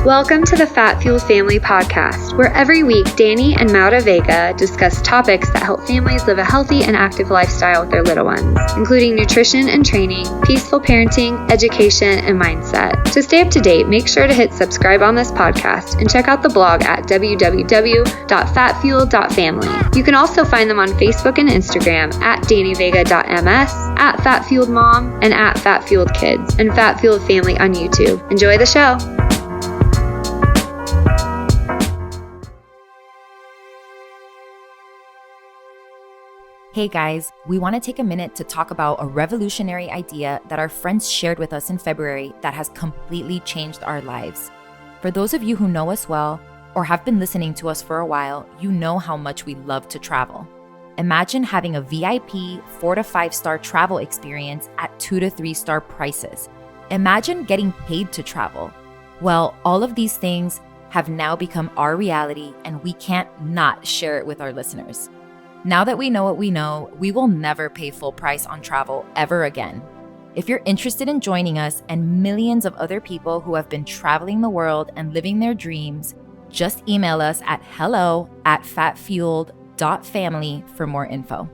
Welcome to the Fat Fueled Family Podcast, where every week Danny and Maura Vega discuss topics that help families live a healthy and active lifestyle with their little ones, including nutrition and training, peaceful parenting, education, and mindset. To stay up to date, make sure to hit subscribe on this podcast and check out the blog at www.fatfueled.family. You can also find them on Facebook and Instagram at DannyVega.ms, at FatFueledMom, and at FatFueledKids, and Fat Fueled Family on YouTube. Enjoy the show. Hey guys, we want to take a minute to talk about a revolutionary idea that our friends shared with us in February that has completely changed our lives. For those of you who know us well or have been listening to us for a while, you know how much we love to travel. Imagine having a VIP 4 to 5 star travel experience at 2 to 3 star prices. Imagine getting paid to travel. Well, all of these things have now become our reality, and we can't not share it with our listeners. Now that we know what we know, we will never pay full price on travel ever again. If you're interested in joining us and millions of other people who have been traveling the world and living their dreams, just email us at hello@fatfueled.family for more info.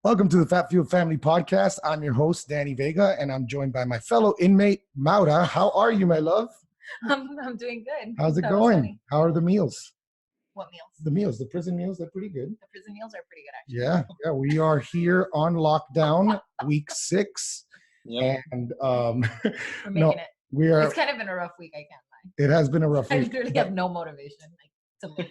Welcome to the Fat Fueled Family Podcast. I'm your host, Danny Vega, and I'm joined by my fellow inmate, Maura. How are you, my love? I'm doing good. How's it going? How are the meals? What meals? The meals, the prison meals, they're pretty good. The prison meals are pretty good, actually. Yeah, we are here on lockdown, week 6. Yep. And We're making it. we are. It's kind of been a rough week, I can't lie. It has been a rough I week. literally have no motivation to live.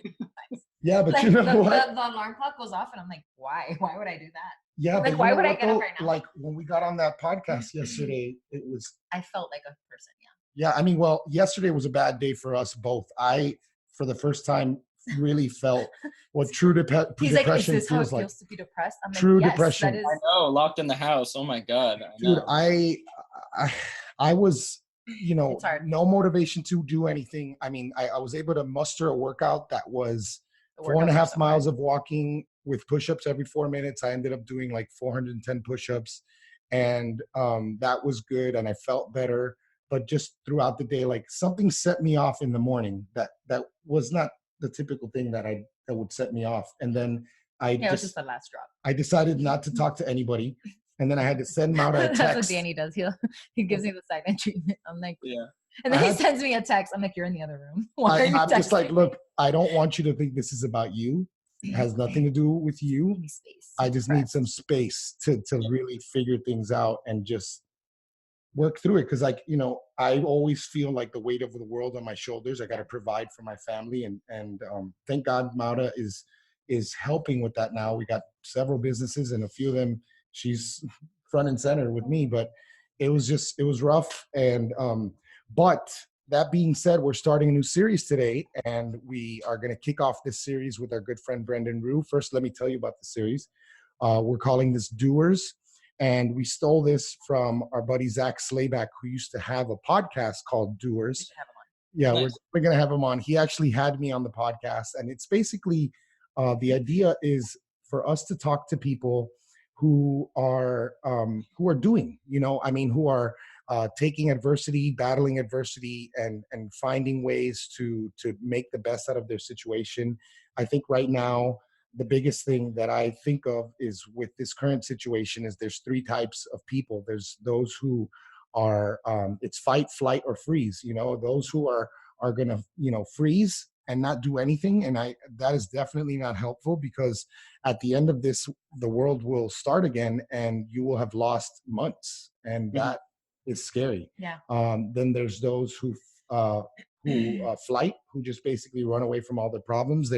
Yeah, but Like, you know the what? alarm clock goes off and I'm like, why? Why would I do that? Yeah, like, but you why know would I what, get up though? right now? Like when we got on that podcast yesterday, it was. I felt like a person, yeah. Yeah, I mean, well, yesterday was a bad day for us both. I, for the first time, really felt what true He's depression like, is this how it feels like. feels to be depressed? I'm like, True yes, depression. that is. I know, locked in the house. Oh my God. Dude, know. I was, It's hard. no motivation to do anything. I mean, I was able to muster a workout that was The 4.5 workouts are miles hard. of walking with push-ups every 4 minutes. I ended up doing like 410 push-ups, and that was good, and I felt better. But just throughout the day, like something set me off in the morning that was not the typical thing that would set me off. And then It was just the last drop. I decided not to talk to anybody. And then I had to send Maura a text. That's what Danny does. He gives me the silent treatment. I'm like, Yeah. and then he sends me a text. I'm like, you're in the other room. Why are you I'm just like, texting me? look, I don't want you to think this is about you. It has nothing to do with you. Give me space. I just need some space to really figure things out and just work through it. Cause like, I always feel like the weight of the world on my shoulders. I got to provide for my family. And thank God Maura is helping with that now. We got several businesses, and a few of them, she's front and center with me, but it was rough. And, but that being said, we're starting a new series today, and we are going to kick off this series with our good friend, Brendan Rue. First, let me tell you about the series. We're calling this Doers. And we stole this from our buddy, Zach Slayback, who used to have a podcast called Doers. We should have him on. Yeah, Nice. we're going to have him on. He actually had me on the podcast. And it's basically, the idea is for us to talk to people who are doing, who are taking adversity, battling adversity, and finding ways to make the best out of their situation. I think right now, the biggest thing that I think of is with this current situation is there's 3 types of people. There's those who are, it's fight, flight, or freeze, those who are going to, freeze and not do anything. And that is definitely not helpful, because at the end of this, the world will start again and you will have lost months, and that is scary. Yeah. Then there's those who flight, who just basically run away from all the problems.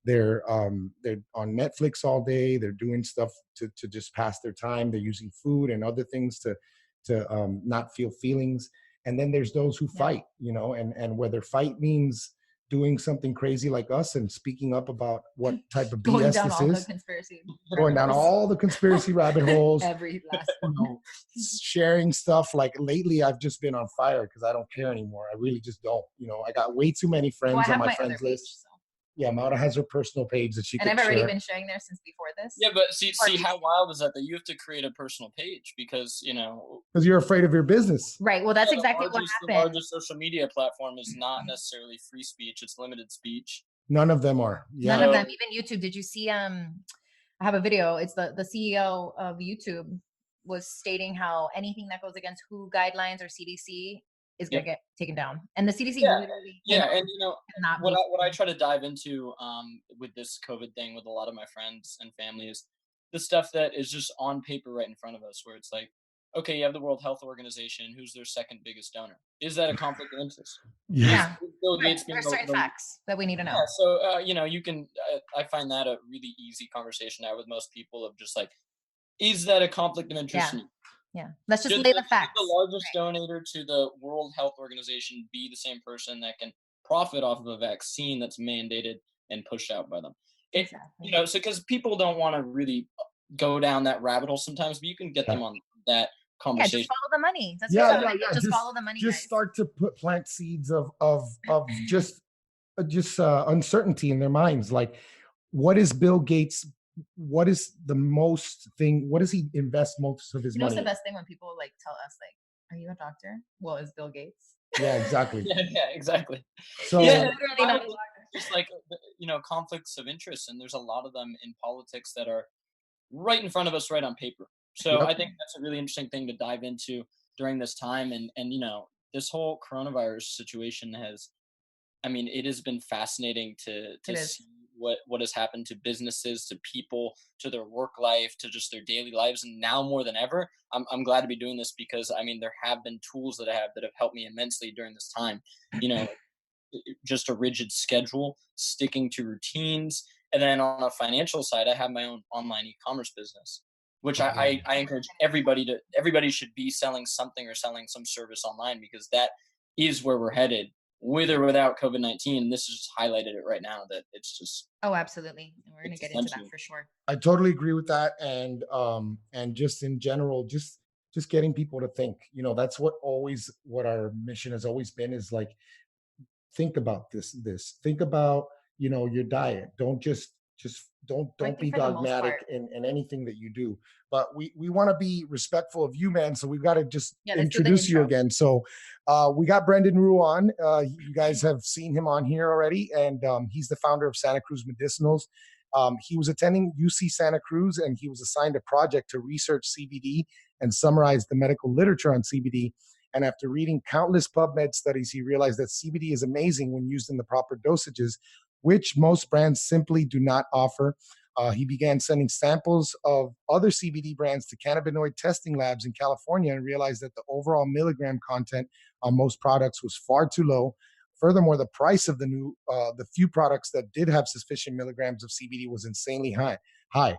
They're on Netflix all day. They're doing stuff to just pass their time. They're using food and other things to not feel feelings. And then there's those who fight, and whether fight means doing something crazy like us and speaking up about what type of Going BS down this all is. the conspiracy. Going down all the conspiracy rabbit holes. Every last one. Sharing stuff. Like lately, I've just been on fire because I don't care anymore. I really just don't. I got way too many friends Well, I on have my my friends other page, list. so. Maura has her personal page that she And can I've already share. been sharing there since before this. Yeah, but see how wild is that you have to create a personal page because, you know. Because you're afraid of your business. Right. Well, that's exactly what happened. The largest social media platform is not necessarily free speech. It's limited speech. None of them are. Yeah. None of them, even YouTube. Did you see, I have a video. It's the CEO of YouTube was stating how anything that goes against WHO guidelines or CDC is going to get taken down. And the CDC literally and you know what I try to dive into with this COVID thing with a lot of my friends and family is the stuff that is just on paper right in front of us, where it's like, okay, you have the World Health Organization, who's their second biggest donor. Is that a conflict of interest? Yeah. Bill Gates There's certain facts that we need to know. Yeah, so you know, you can I find that a really easy conversation to have with most people of just like, is that a conflict of interest? Yeah. Let's just lay the facts. The largest donator to the World Health Organization be the same person that can profit off of a vaccine that's mandated and pushed out by them. Exactly. You know, so because people don't want to really go down that rabbit hole sometimes, but you can get them on that conversation. Yeah, just follow the money. That's just follow the money. Just start to plant seeds of just uncertainty in their minds. Like, what is Bill Gates? What is the most thing? What does he invest most of his money? What's the best thing when people like tell us like, "Are you a doctor?" Well, it's Bill Gates. Yeah, exactly. yeah, exactly. So just like, you know, conflicts of interest, and there's a lot of them in politics that are right in front of us, right on paper. So I think that's a really interesting thing to dive into during this time, and you know, this whole coronavirus situation has, I mean, it has been fascinating to see what has happened to businesses, to people, to their work life, to just their daily lives. And now more than ever, I'm glad to be doing this because, I mean, there have been tools that have helped me immensely during this time. You know, just a rigid schedule, sticking to routines. And then on a financial side, I have my own online e-commerce business, which I encourage everybody should be selling something or selling some service online, because that is where we're headed. With or without COVID-19, this has just highlighted it right now that it's just. Oh, absolutely. And we're going to get into that for sure. I totally agree with that. And just in general, just getting people to think, you know, that's what our mission has always been, is like, think about this, think about, you know, your diet. Don't don't be dogmatic in anything that you do. But we want to be respectful of you, man. So we've got to just introduce you again. So we got Brendan Rue on. You guys have seen him on here already. And he's the founder of Santa Cruz Medicinals. He was attending UC Santa Cruz, and he was assigned a project to research CBD and summarize the medical literature on CBD. And after reading countless PubMed studies, he realized that CBD is amazing when used in the proper dosages, which most brands simply do not offer. He began sending samples of other CBD brands to cannabinoid testing labs in California and realized that the overall milligram content on most products was far too low. Furthermore, the price of the few products that did have sufficient milligrams of CBD was insanely high.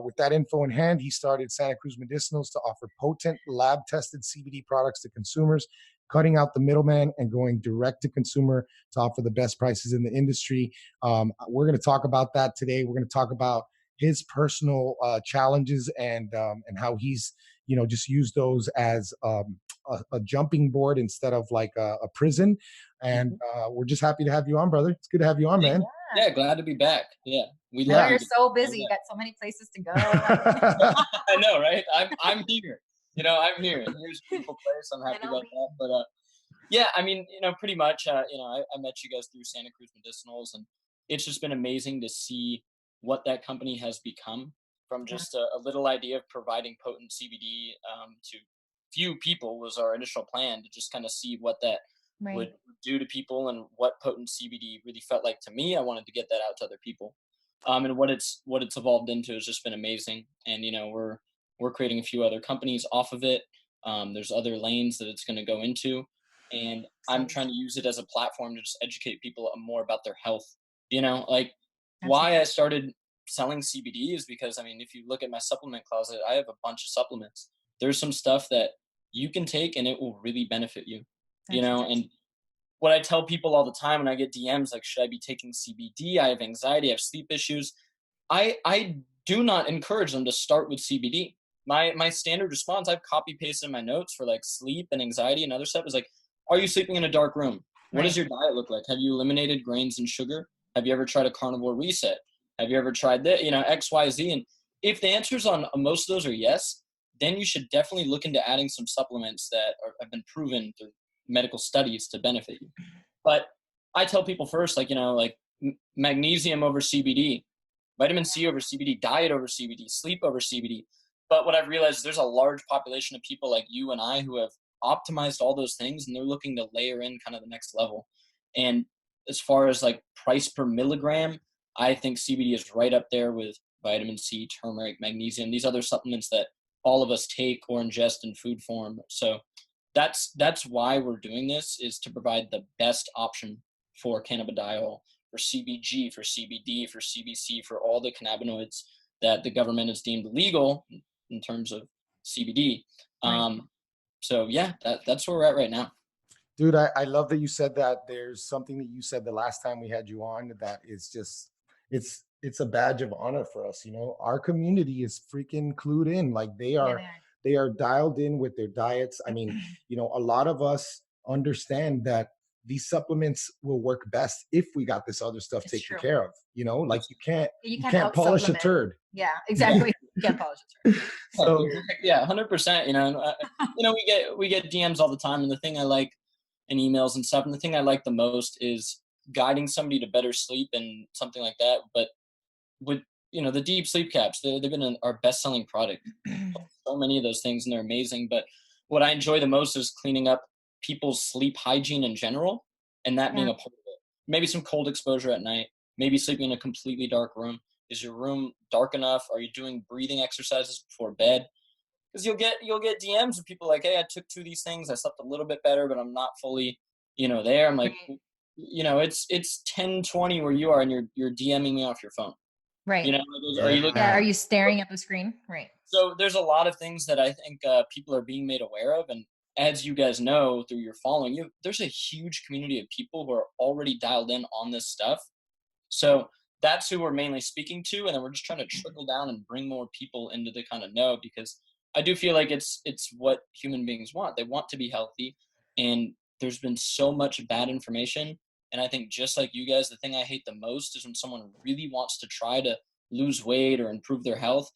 With that info in hand, he started Santa Cruz Medicinals to offer potent lab-tested CBD products to consumers, cutting out the middleman and going direct to consumer to offer the best prices in the industry. We're going to talk about that today. We're going to talk about his personal challenges and how he's, you know, just used those as a jumping board instead of like a prison. And we're just happy to have you on, brother. It's good to have you on, man. Yeah, glad to be back. Yeah, you're so busy. You got so many places to go. I know, right? I'm here. You know, I'm here. Here's a beautiful place. I'm happy about that. But yeah, I mean, you know, pretty much, you know, I met you guys through Santa Cruz Medicinals, and it's just been amazing to see what that company has become from just a little idea of providing potent CBD to few people was our initial plan, to just kind of see what that would do to people and what potent CBD really felt like to me. I wanted to get that out to other people. And what it's evolved into has just been amazing. And, you know, we're creating a few other companies off of it. There's other lanes that it's going to go into. And I'm trying to use it as a platform to just educate people more about their health. You know, like why I started selling CBD is because, I mean, if you look at my supplement closet, I have a bunch of supplements. There's some stuff that you can take and it will really benefit you, you know, and what I tell people all the time when I get DMs, like, should I be taking CBD? I have anxiety, I have sleep issues. I do not encourage them to start with CBD. My standard response, I've copy pasted in my notes for like sleep and anxiety and other stuff, is like, are you sleeping in a dark room? What does your diet look like? Have you eliminated grains and sugar? Have you ever tried a carnivore reset? Have you ever tried that? X, Y, Z. And if the answers on most of those are yes, then you should definitely look into adding some supplements that have been proven through medical studies to benefit you. But I tell people first, magnesium over CBD, vitamin C over CBD, diet over CBD, sleep over CBD. But what I've realized is there's a large population of people like you and I who have optimized all those things, and they're looking to layer in kind of the next level. And as far as like price per milligram, I think CBD is right up there with vitamin C, turmeric, magnesium, these other supplements that all of us take or ingest in food form. So that's why we're doing this, is to provide the best option for cannabidiol, for CBG, for CBD, for CBC, for all the cannabinoids that the government has deemed legal in terms of CBD. Right. So yeah, that's where we're at right now. Dude, I love that you said that. There's something that you said the last time we had you on that is just, it's a badge of honor for us. Our community is freaking clued in. Like they are dialed in with their diets. I mean, a lot of us understand that these supplements will work best if we got this other stuff taken care of. Like you can't polish a turd. Yeah, exactly. You can't polish a turd. So yeah, 100%. We get DMs all the time, and the thing I like in emails and stuff, and the thing I like the most is guiding somebody to better sleep and something like that. But with the deep sleep caps, they've been our best-selling product. So many of those things, and they're amazing. But what I enjoy the most is cleaning up people's sleep hygiene in general, and that being a part of it. Maybe some cold exposure at night, maybe sleeping in a completely dark room. Is your room dark enough? Are you doing breathing exercises before bed? Because you'll get DMs of people like, hey, I took 2 of these things, I slept a little bit better, but I'm not fully, there. I'm like, it's 10:20 where you are, and you're DMing me off your phone. Right. Are you looking? Yeah. Are you staring at the screen? Right. So there's a lot of things that I think people are being made aware of, and as you guys know through your following, there's a huge community of people who are already dialed in on this stuff. So that's who we're mainly speaking to, and then we're just trying to trickle down and bring more people into the kind of know, because I do feel like it's what human beings want. They want to be healthy, and there's been so much bad information. And I think just like you guys, the thing I hate the most is when someone really wants to try to lose weight or improve their health,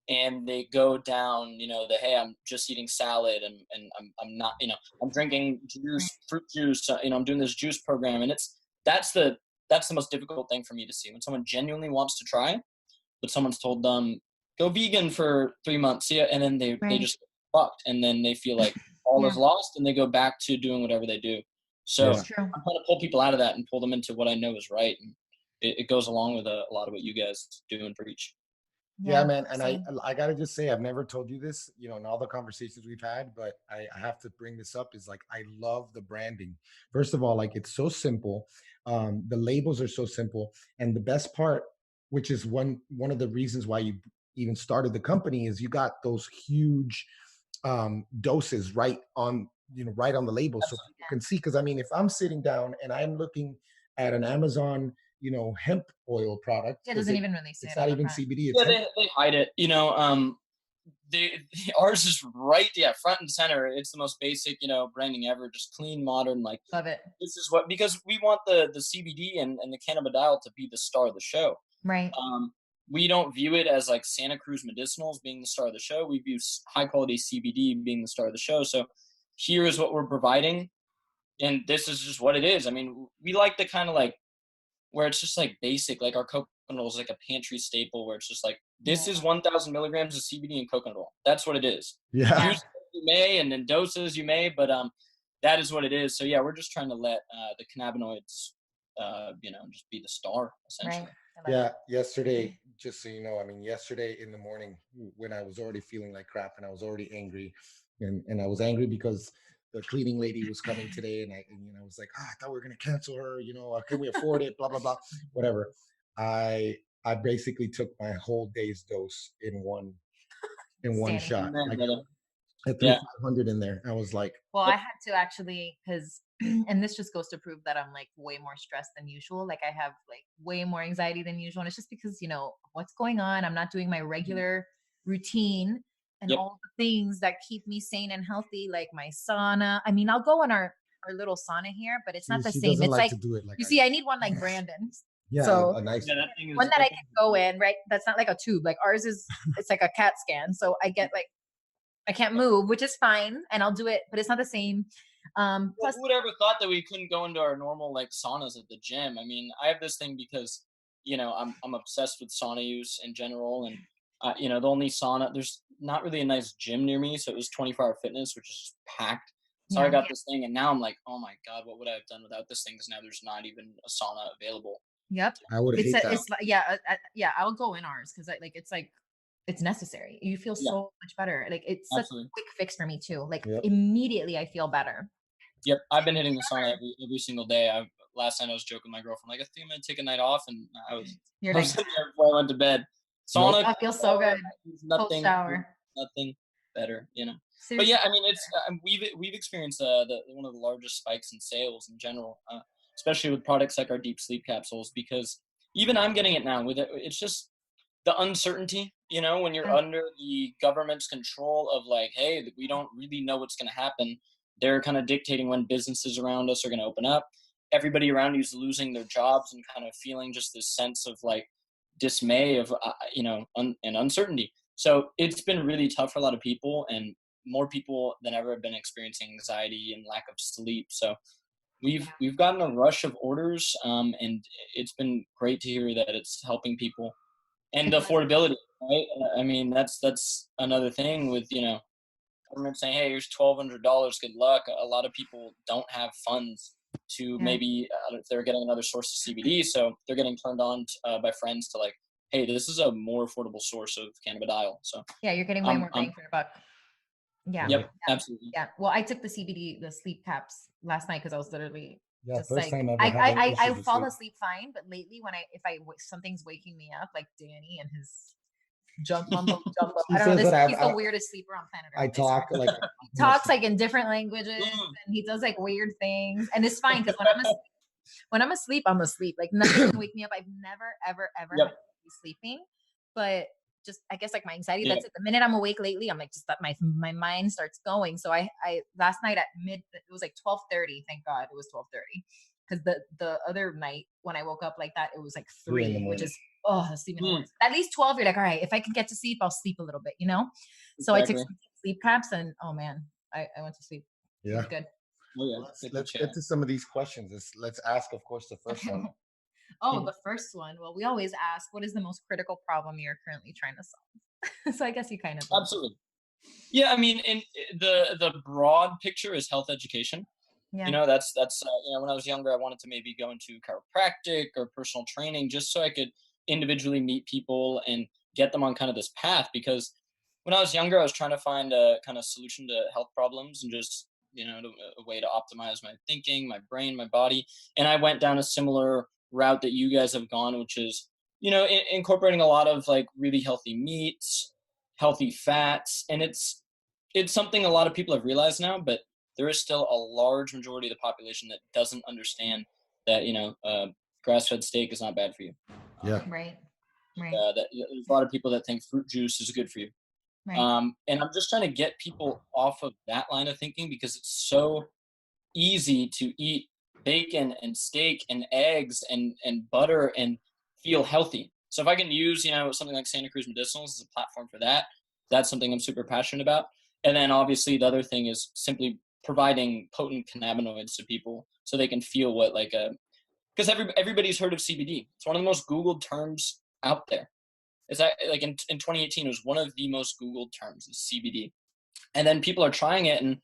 and they go down, hey, I'm just eating salad, and I'm not, I'm drinking juice, fruit juice, I'm doing this juice program, and that's the most difficult thing for me to see, when someone genuinely wants to try, but someone's told them, go vegan for 3 months, and then they just get fucked, and then they feel like all is lost, and they go back to doing whatever they do. So I'm trying to pull people out of that and pull them into what I know is right, and it goes along with a lot of what you guys do and preach. Yeah, man. And I gotta just say, I've never told you this, in all the conversations we've had, but I have to bring this up, is like, I love the branding. First of all, like, it's so simple. The labels are so simple. And the best part, which is one of the reasons why you even started the company, is you got those huge doses right on the label, so people can see. Because I mean, if I'm sitting down and I'm looking at an Amazon hemp oil product, it doesn't even really say it's not even CBD. It's they hide it. Ours is right, front and center. It's the most basic, branding ever. Just clean, modern. Like, love it. This is because we want the CBD and the cannabidiol to be the star of the show. Right. We don't view it as like Santa Cruz Medicinals being the star of the show. We view high quality CBD being the star of the show. So here is what we're providing, and this is just what it is. I mean, we like the kind of like where it's just like basic, like our coconut oil is like a pantry staple, where it's just like, this is 1,000 milligrams of CBD and coconut oil. That's what it is. Yeah. Use you may, and in doses you may, but that is what it is. So yeah, we're just trying to let the cannabinoids, just be the star, essentially. Right. Yeah. Yesterday, just so you know, I mean, yesterday in the morning, when I was already feeling like crap and I was already angry, and I was angry because the cleaning lady was coming today, and I was like, I thought we were going to cancel her, can we afford it? Blah, blah, blah, whatever. I basically took my whole day's dose in one shot. Like, I threw 500 in there. I was like, well, I had to actually, because, and this just goes to prove that I'm like way more stressed than usual. Like, I have like way more anxiety than usual. And it's just because, what's going on. I'm not doing my regular routine. And all the things that keep me sane and healthy, like my sauna. I mean, I'll go in our little sauna here, but it's not the same. It's like, to do it like, you see, I need one like Brandon. Yeah, So a nice. Yeah, that thing is one that I can go in, right? That's not like a tube. Like ours is, it's like a CAT scan. So I get like, I can't move, which is fine, and I'll do it, but it's not the same. Plus, who would ever thought that we couldn't go into our normal like saunas at the gym? I mean, I have this thing because I'm obsessed with sauna use in general, and the only sauna, there's not really a nice gym near me, so it was 24-hour fitness, which is just packed. So I yeah, got this thing, and now I'm like, oh my god, what would I have done without this thing? Because now there's not even a sauna available. yep. I would hate that. It's like, yeah, yeah. I'll go in ours because it's necessary. You feel Yeah, so much better. Like it's such a absolutely. quick fix for me too. Like Yep. immediately I feel better. Yep, I've been hitting the sauna every single day. Last night I was joking with my girlfriend, like I think I'm gonna take a night off, and You're I like, was sitting there before I went to bed. Sauna, I feel so good. nothing, Cold shower. nothing better, But Seriously. yeah, I mean, it's we've experienced one of the largest spikes in sales in general, especially with products like our deep sleep capsules, because even I'm getting it now. With it, it's just the uncertainty, when you're under the government's control of like, hey, we don't really know what's going to happen. They're kind of dictating when businesses around us are going to open up. Everybody around you is losing their jobs and kind of feeling just this sense of like dismay of, and uncertainty. So it's been really tough for a lot of people, and more people than ever have been experiencing anxiety and lack of sleep. So we've gotten a rush of orders, and it's been great to hear that it's helping people. And the affordability, right? I mean, that's another thing with, government saying, hey, here's $1,200, good luck. A lot of people don't have funds to maybe, if they're getting another source of CBD, so they're getting turned on by friends to like, hey, this is a more affordable source of cannabidiol. So Yeah, you're getting way more bang for your buck. Yeah. Yep, absolutely. Yeah. Well, I took the CBD, the sleep caps last night because I was literally just first like, time ever having I issues with fall sleep. asleep fine, but lately when something's waking me up, like Danny and his jumbo. He I don't know. says that He's the weirdest sleeper on planet Earth. I talk like He talks like in different languages, and he does like weird things, and it's fine because when I'm asleep, I'm asleep. Like nothing can wake me up. I've never ever had to be sleeping, but just I guess like my anxiety. That's it. The minute I'm awake lately, I'm like just that my mind starts going. So I last night at it was like 12:30. Thank God it was 12:30, because the other night when I woke up like that, it was like 3, which is sleeping worse. At least 12, you're like, all right, if I can get to sleep, I'll sleep a little bit, So I took some sleep caps, and oh man, I went to sleep. Yeah, it was good. Oh, yeah. Let's get to some of these questions. Let's ask, of course, the first one. The first one. Well, we always ask, what is the most critical problem you're currently trying to solve? So I guess you kind of absolutely. Yeah, I mean, in the broad picture is health education. Yeah. That's when I was younger, I wanted to maybe go into chiropractic or personal training just so I could individually meet people and get them on kind of this path. Because when I was younger, I was trying to find a kind of solution to health problems and just a way to optimize my thinking, my brain, my body. And I went down a similar route that you guys have gone, which is incorporating a lot of like really healthy meats, healthy fats, and it's something a lot of people have realized now, but there is still a large majority of the population that doesn't understand that grass-fed steak is not bad for you. Yeah. Right. That there's a lot of people that think fruit juice is good for you. Right. And I'm just trying to get people off of that line of thinking, because it's so easy to eat bacon and steak and eggs and butter and feel healthy. So if I can use, something like Santa Cruz Medicinals as a platform for that, that's something I'm super passionate about. And then obviously the other thing is simply providing potent cannabinoids to people so they can feel what because everybody's heard of CBD. It's one of the most Googled terms out there. It's like in 2018, it was one of the most Googled terms is CBD. And then people are trying it and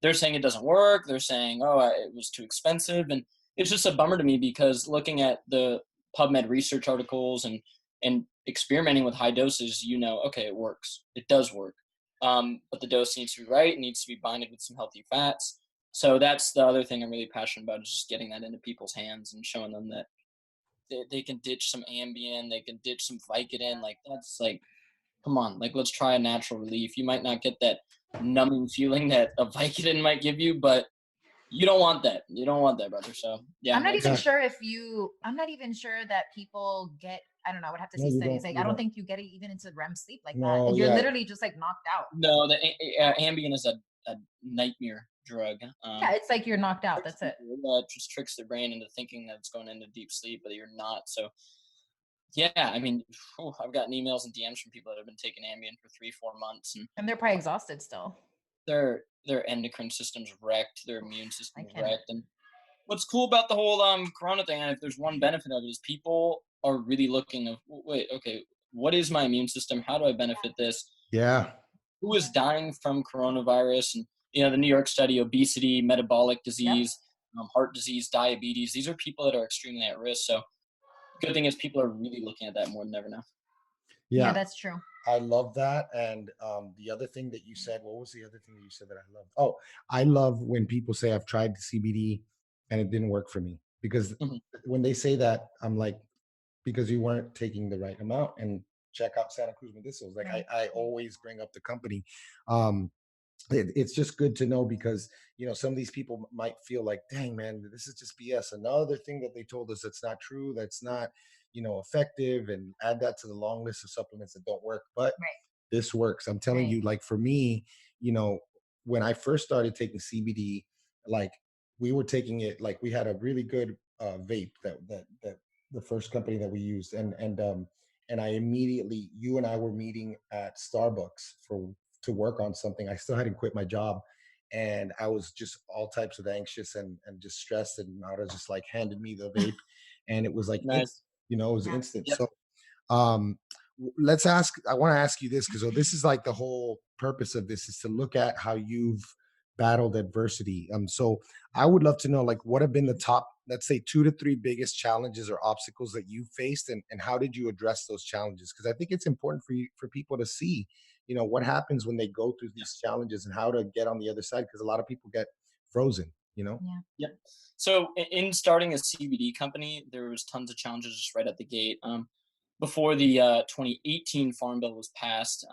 they're saying it doesn't work. They're saying, it was too expensive. And it's just a bummer to me, because looking at the PubMed research articles and experimenting with high doses, okay, it works. It does work. But the dose needs to be right. It needs to be binded with some healthy fats. So that's the other thing I'm really passionate about, is just getting that into people's hands and showing them that they can ditch some Ambien, they can ditch some Vicodin. Like, that's like, come on, like, let's try a natural relief. You might not get that numbing feeling that a Vicodin might give you, but you don't want that. You don't want that, brother. So yeah. I'm not even sure that people get, I don't know, I would have to see studies. Like, I don't think you get it even into REM sleep like that. And you're literally just like knocked out. No, the Ambien is a a nightmare drug. Yeah, it's like you're knocked out. That's it. It just tricks their brain into thinking that it's going into deep sleep, but you're not. So yeah, I mean, I've gotten emails and DMs from people that have been taking Ambien for 3-4 months, And they're probably exhausted still. their endocrine system's wrecked, their immune system's can't- wrecked. And what's cool about the whole corona thing, and if there's one benefit of it, is people are really looking of, wait, okay, what is my immune system? How do I benefit this? Yeah. Who is dying from coronavirus? And the New York study, obesity, metabolic disease, heart disease, diabetes. These are people that are extremely at risk. So good thing is people are really looking at that more than ever now. Yeah, that's true. I love that. And the other thing that you said, what was the other thing that you said that I loved? Oh, I love when people say I've tried the CBD and it didn't work for me. Because when they say that, I'm like, because you weren't taking the right amount. And check out Santa Cruz Medicinals. Like I always bring up the company. It's just good to know because, some of these people might feel like, dang, man, this is just BS. Another thing that they told us that's not true, that's not, effective, and add that to the long list of supplements that don't work. But this works. I'm telling you, like for me, when I first started taking CBD, like we were taking it, like we had a really good vape that the first company that we used. And I immediately, you and I were meeting at Starbucks to work on something. I still hadn't quit my job. And I was just all types of anxious and just stressed. And Nara just like handed me the vape and it was like, Nice. it was instant. Yep. So I want to ask you this, because this is like the whole purpose of this is to look at how you've battled adversity. So I would love to know, like, what have been the top, let's say 2 to 3 biggest challenges or obstacles that you faced, and how did you address those challenges? Because I think it's important for people to see, what happens when they go through these challenges and how to get on the other side. Because a lot of people get frozen, Yep. So in starting a CBD company, there was tons of challenges just right at the gate. Before the 2018 Farm Bill was passed,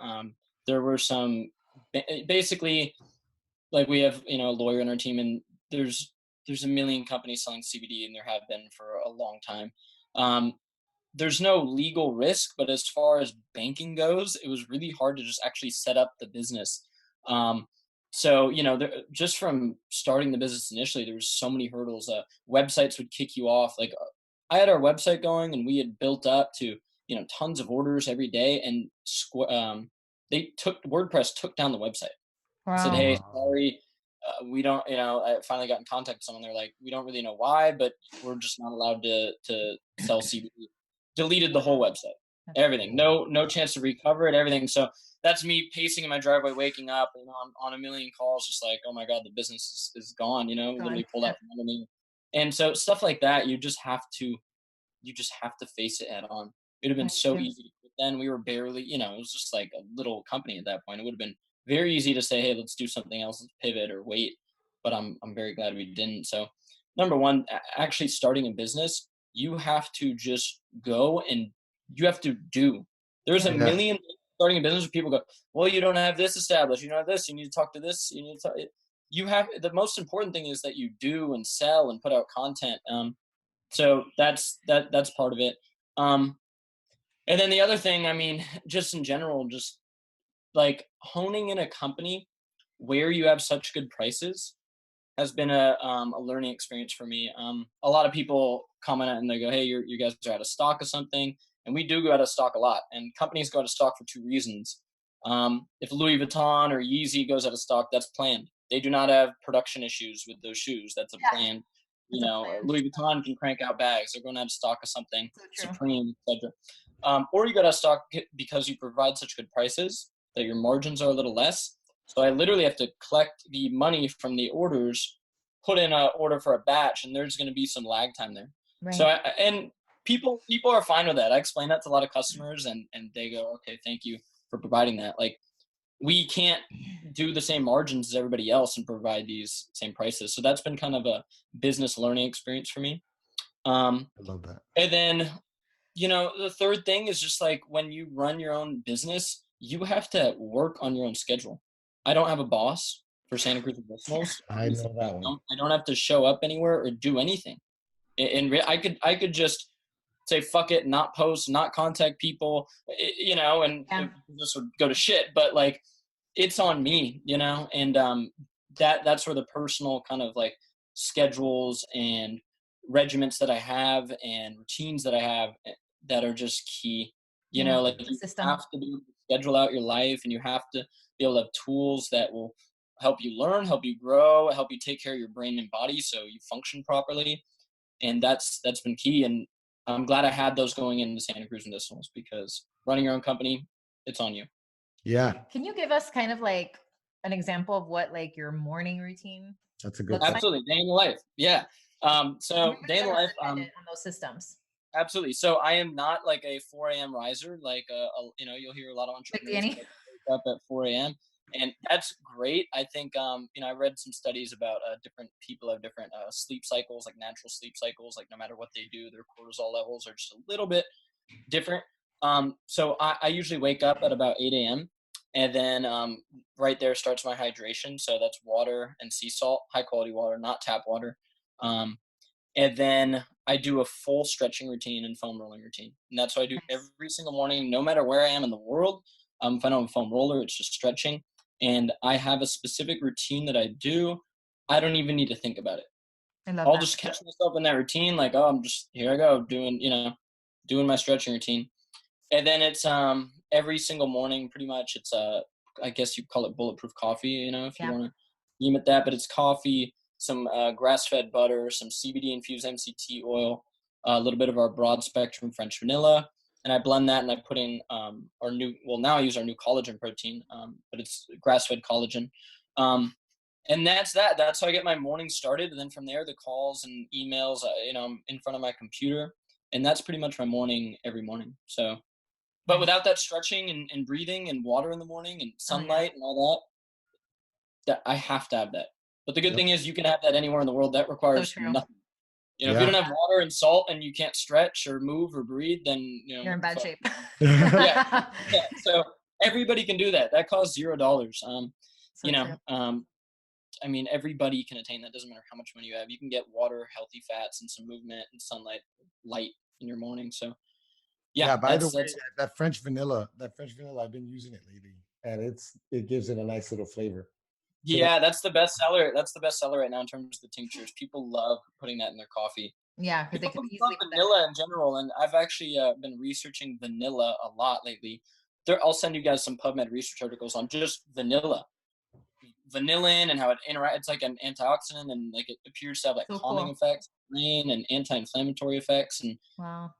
there were some, basically, like we have, a lawyer in our team, and there's a million companies selling CBD, and there have been for a long time. There's no legal risk, but as far as banking goes, it was really hard to just actually set up the business. So, just from starting the business initially, there was so many hurdles. Websites would kick you off. Like I had our website going and we had built up to, tons of orders every day, and WordPress took down the website. Wow. Said, hey, sorry, we don't, I finally got in contact with someone. They're like, we don't really know why, but we're just not allowed to sell CBD. Deleted the whole website, everything. No chance to recover it, everything. So that's me pacing in my driveway, waking up, on a million calls, just like, oh my God, the business is gone, literally pulled out from under me. And so stuff like that, you just have to face it head on. It would have been so easy. But then we were barely, it was just like a little company at that point. It would have been very easy to say, hey, let's do something else, let's pivot or wait. But I'm very glad we didn't. So number one, actually starting a business, you have to just go and you have to do. There's a million starting a business where people go, well, you don't have this established, you don't have this, you need to talk to this, you need to talk. You have, the most important thing is that you do and sell and put out content. So that's part of it. And then the other thing, I mean, just in general, just like honing in a company where you have such good prices has been a learning experience for me. A lot of people comment and they go, hey, you guys are out of stock of something. And we do go out of stock a lot. And companies go out of stock for 2 reasons. If Louis Vuitton or Yeezy goes out of stock, that's planned. They do not have production issues with those shoes. That's a plan. Louis Vuitton can crank out bags. They're going out of stock of something, Supreme, etc. Or you go out of stock because you provide such good prices that your margins are a little less. So I literally have to collect the money from the orders, put in an order for a batch, and there's going to be some lag time there. Right. So and people are fine with that. I explain that to a lot of customers, and they go, okay, thank you for providing that. Like, we can't do the same margins as everybody else and provide these same prices. So that's been kind of a business learning experience for me. I love that. And then, the third thing is just like when you run your own business, you have to work on your own schedule. I don't have a boss for Santa Cruz Medicinals. I know that one. I don't have to show up anywhere or do anything. And I could just say, fuck it, not post, not contact people, and it just would go to shit. But like, it's on me, you know, and that's where the personal kind of like schedules and regiments that I have and routines that I have that are just key. You Yeah, know, like the you system. have to be able to schedule out your life, and you have to be able to have tools that will help you learn, help you grow, help you take care of your brain and body so you function properly. And that's been key. And I'm glad I had those going into Santa Cruz Medicinals, because running your own company, it's on you. Yeah, Can you give us kind of like an example of what like your morning routine that's a good looks like? Absolutely. Day in the life. Yeah. So day in the life, on those systems. absolutely. So I am not like a 4 a.m. riser, like, you know, you'll hear a lot of entrepreneurs Danny. wake up at 4 a.m. And that's great. I think, you know, I read some studies about different people have different sleep cycles, like natural sleep cycles, like no matter what they do, their cortisol levels are just a little bit different. So I usually wake up at about 8 a.m. And then right there starts my hydration. So that's water and sea salt, high quality water, not tap water. And then I do a full stretching routine and foam rolling routine. And that's what I do every single morning, no matter where I am in the world. If I don't have a foam roller, it's just stretching. And I have a specific routine that I do. I don't even need to think about it. I'll just catch myself in that routine, like, oh, I'm just, here I go, doing, you know, doing my stretching routine. And then it's every single morning, pretty much. It's I guess you call it bulletproof coffee, you know, if you want to name it that. But it's coffee, some grass-fed butter, some CBD infused MCT oil, a little bit of our broad spectrum French vanilla, and I blend that and I put in our new. Well, now I use our new collagen protein, but it's grass-fed collagen. And that's that. That's how I get my morning started. And then from there, the calls and emails, you know, I'm in front of my computer, and that's pretty much my morning every morning. So. But without that stretching and breathing and water in the morning and sunlight and all that I have to have that. But the good thing is you can have that anywhere in the world. That requires nothing. You know, if you don't have water and salt and you can't stretch or move or breathe, then, you know, you're in bad shape. yeah. So everybody can do that. That costs $0. You know, I mean, everybody can attain that. Doesn't matter how much money you have. You can get water, healthy fats, and some movement and sunlight, light in your morning. So. Yeah, by the way, that French vanilla, I've been using it lately, and it gives it a nice little flavor. So yeah, that's the best seller. That's the best seller right now in terms of the tinctures. People love putting that in their coffee. Yeah, because they can easily put vanilla in general, and I've actually been researching vanilla a lot lately. I'll send you guys some PubMed research articles on just vanilla. Vanillin and how it interacts. It's like an antioxidant, and like it appears to have like calming effects, brain, and anti-inflammatory effects. And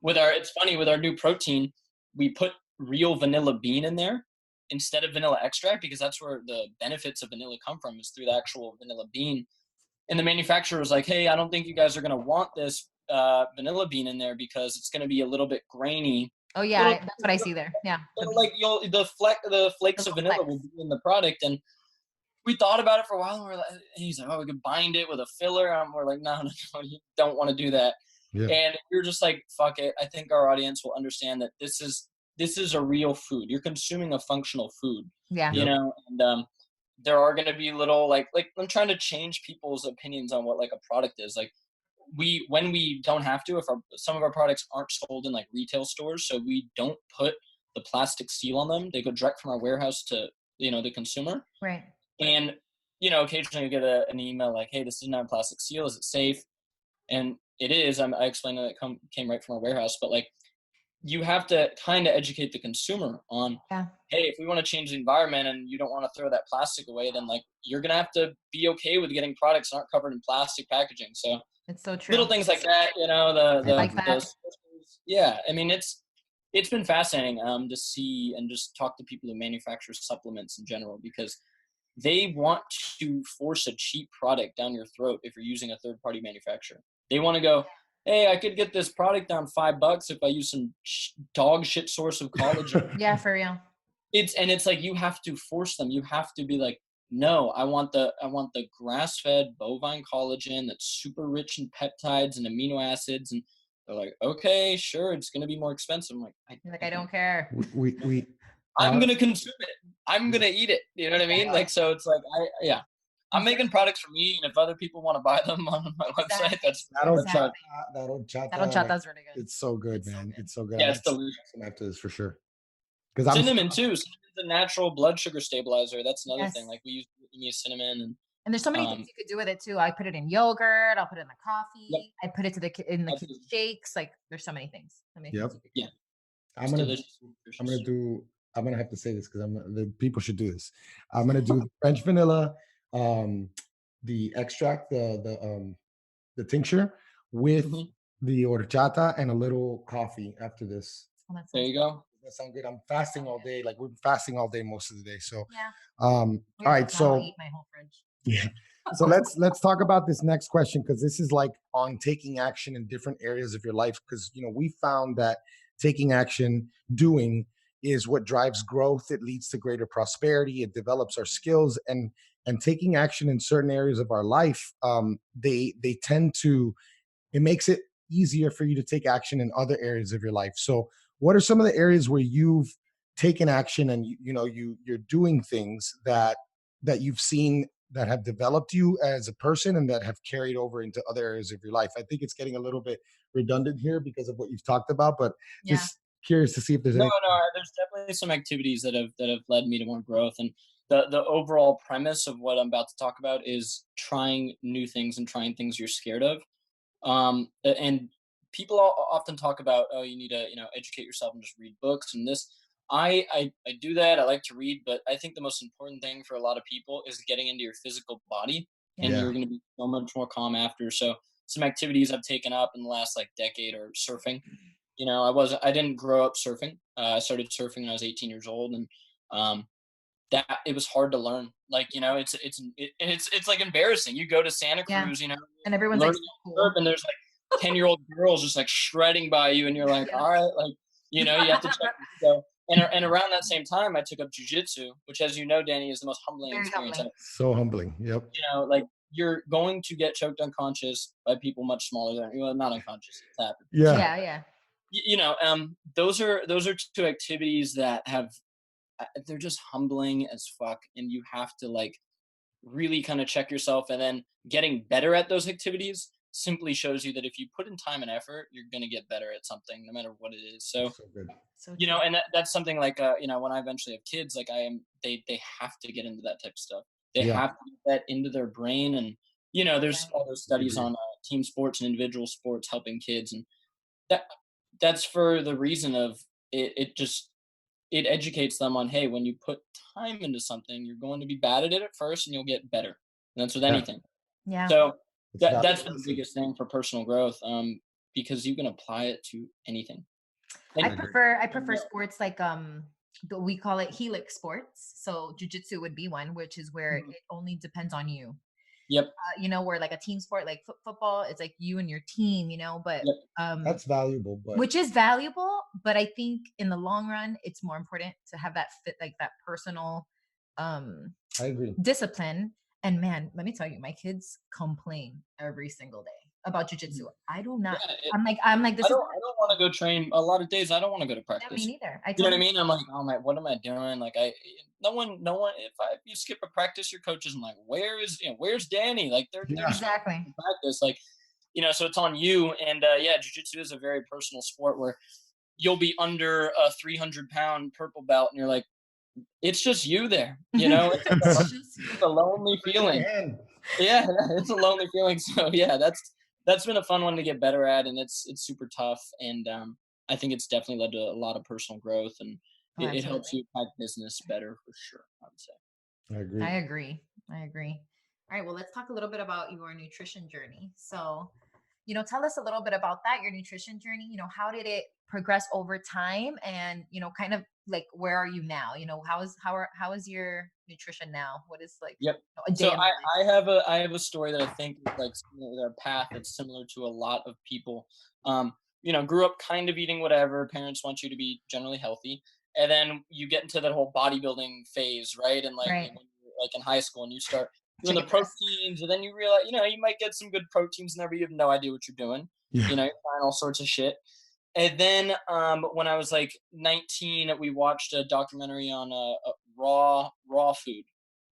it's funny, with our new protein, we put real vanilla bean in there instead of vanilla extract, because that's where the benefits of vanilla come from, is through the actual vanilla bean. And the manufacturer was like, hey, I don't think you guys are going to want this vanilla bean in there because it's going to be a little bit grainy. Oh yeah, that's what I see there. Yeah, like the flakes of vanilla will be in the product. And we thought about it for a while, and he's like, oh, we could bind it with a filler. And we're like, no, you don't want to do that. Yeah. And you're just like, fuck it. I think our audience will understand that this is a real food. You're consuming a functional food. Yeah. You know, and there are going to be little like I'm trying to change people's opinions on what like a product is. Like when we don't have to, if some of our products aren't sold in like retail stores, so we don't put the plastic seal on them. They go direct from our warehouse to, you know, the consumer. Right. And, you know, occasionally you get an email like, hey, this doesn't have a plastic seal. Is it safe? And it is. I explained that it came right from our warehouse. But, like, you have to kind of educate the consumer on, hey, if we want to change the environment and you don't want to throw that plastic away, then, like, you're going to have to be okay with getting products that aren't covered in plastic packaging. So it's so true. Little things like that, you know, yeah, I mean, it's been fascinating to see and just talk to people who manufacture supplements in general, because they want to force a cheap product down your throat if you're using a third-party manufacturer. They want to go, hey, I could get this product down $5 if I use some dog shit source of collagen. Yeah, for real. It's like you have to force them. You have to be like, no, I want the grass-fed bovine collagen that's super rich in peptides and amino acids. And they're like, okay, sure, it's going to be more expensive. I'm like, I don't care. I'm going to consume it. I'm going to eat it. You know what I mean? Like, so it's like, I'm making products for me. And if other people want to buy them on my website, that'll chat. That's really good. It's so good, man. It's so good. Yeah, it's delicious. After this for sure. Because cinnamon too. Cinnamon's a natural blood sugar stabilizer. That's another Yes. thing. Like we use cinnamon And there's so many things you could do with it too. I put it in yogurt. I'll put it in the coffee. Yep. I put it in the kids' Absolutely. shakes. Like there's so many things. Yep. Yeah. I'm gonna have to say this because the people should do this. I'm gonna do French vanilla, the extract, the tincture with the horchata and a little coffee after this. Oh, there you go. That sounds good. I'm fasting all day. Like we're fasting all day most of the day. So yeah. All right. So I'll eat my whole fridge. Yeah. So let's talk about this next question, because this is like on taking action in different areas of your life. Because we found that taking action, doing, is what drives growth. It leads to greater prosperity. It develops our skills, and taking action in certain areas of our life, they tend to, it makes it easier for you to take action in other areas of your life. So what are some of the areas where you've taken action and you're doing things that you've seen that have developed you as a person and that have carried over into other areas of your life? I think it's getting a little bit redundant here because of what you've talked about, but just curious to see if there's no, there's definitely some activities that have led me to more growth. And the overall premise of what I'm about to talk about is trying new things and trying things you're scared of. And people often talk about, oh, you need to, educate yourself and just read books and this. I do that. I like to read, but I think the most important thing for a lot of people is getting into your physical body, and you're going to be so much more calm after. So some activities I've taken up in the last decade are surfing. I didn't grow up surfing. I started surfing when I was 18 years old, and that it was hard to learn. It's like embarrassing. You go to Santa Cruz, and everyone's learning cool. surf, and there's 10-year-old girls just shredding by you, and you're like, all right, you have to check. So, and around that same time, I took up jujitsu, which, as you know, Danny, is the most humbling experience. So humbling. Yep. You're going to get choked unconscious by people much smaller than you. Well, not unconscious. It's happened. Yeah. Those are two activities that they're just humbling as fuck, and you have to really kind of check yourself. And then getting better at those activities simply shows you that if you put in time and effort, you're going to get better at something, no matter what it is. So good. And that's something when I eventually have kids, they have to get into that type of stuff. They have to get that into their brain. And, there's all those studies on team sports and individual sports helping kids. And that's for the reason of it educates them on, hey, when you put time into something, you're going to be bad at it at first and you'll get better. And that's with anything. Yeah. So that's the biggest thing for personal growth, because you can apply it to anything. I prefer sports we call it helix sports. So jujitsu would be one, which is where it only depends on you. Yep. Where a team sport like football, it's you and your team, but that's valuable, which is valuable. But I think in the long run, it's more important to have that fit, that personal I agree. discipline. And man, let me tell you, my kids complain every single day about jujitsu. I do not. Yeah, I'm like this. I don't want to go train. A lot of days I don't want to go to practice. Me neither. You know what I mean? I'm like, oh my, what am I doing? No one. If you skip a practice, your coach isn't like, where's Danny? They're exactly practice. So it's on you. And jiu-jitsu is a very personal sport where you'll be under a 300-pound purple belt, and you're like, it's just you there. It's a lonely feeling. Yeah, it's a lonely feeling. So that's been a fun one to get better at, and it's super tough. And I think it's definitely led to a lot of personal growth, and it helps you attack business better for sure, I would say. I agree. All right, well, let's talk a little bit about your nutrition journey. So, tell us a little bit about that, your nutrition journey. How did it progress over time, and kind of where are you now? How is your nutrition now? What is Yep. a day so I have a story that I think is similar with our path. That's similar to a lot of people. Grew up kind of eating whatever. Parents want you to be generally healthy, and then you get into that whole bodybuilding phase, right? And when you're in high school and you start doing the proteins, and then you realize, you might get some good proteins in there, but you have no idea what you're doing. You're trying all sorts of shit. And then when I was 19, we watched a documentary on raw food,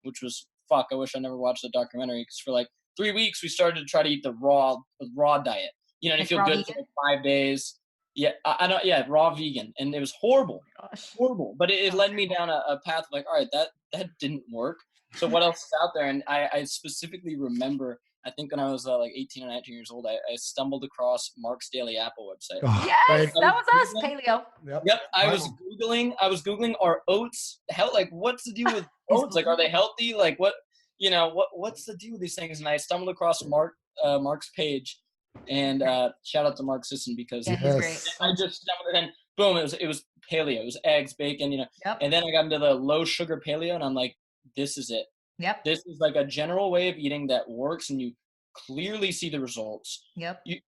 which was fuck. I wish I never watched the documentary, because for 3 weeks we started to try to eat the raw diet. And you feel good for 5 days. Yeah, I don't. Yeah, raw vegan, and it was horrible, Gosh. horrible. But it Sounds led me down a path of like, all right, that didn't work. So what else is out there? And I specifically remember, I think when I was like 18 or 19 years old, I stumbled across Mark's Daily Apple website. Oh, Yes, right. that was us, paleo. Yep, I was Wow. googling are oats like what's the deal with He's oats? Like, are they healthy? Like, what's the deal with these things? And I stumbled across Mark's page, and shout out to Mark Sisson because Yeah, he's great. I just stumbled, and boom, it was paleo, it was eggs, bacon, Yep. and then I got into the low sugar paleo, and I'm like, this is it. Yep. This is like a general way of eating that works, and you clearly see the results. Yep. You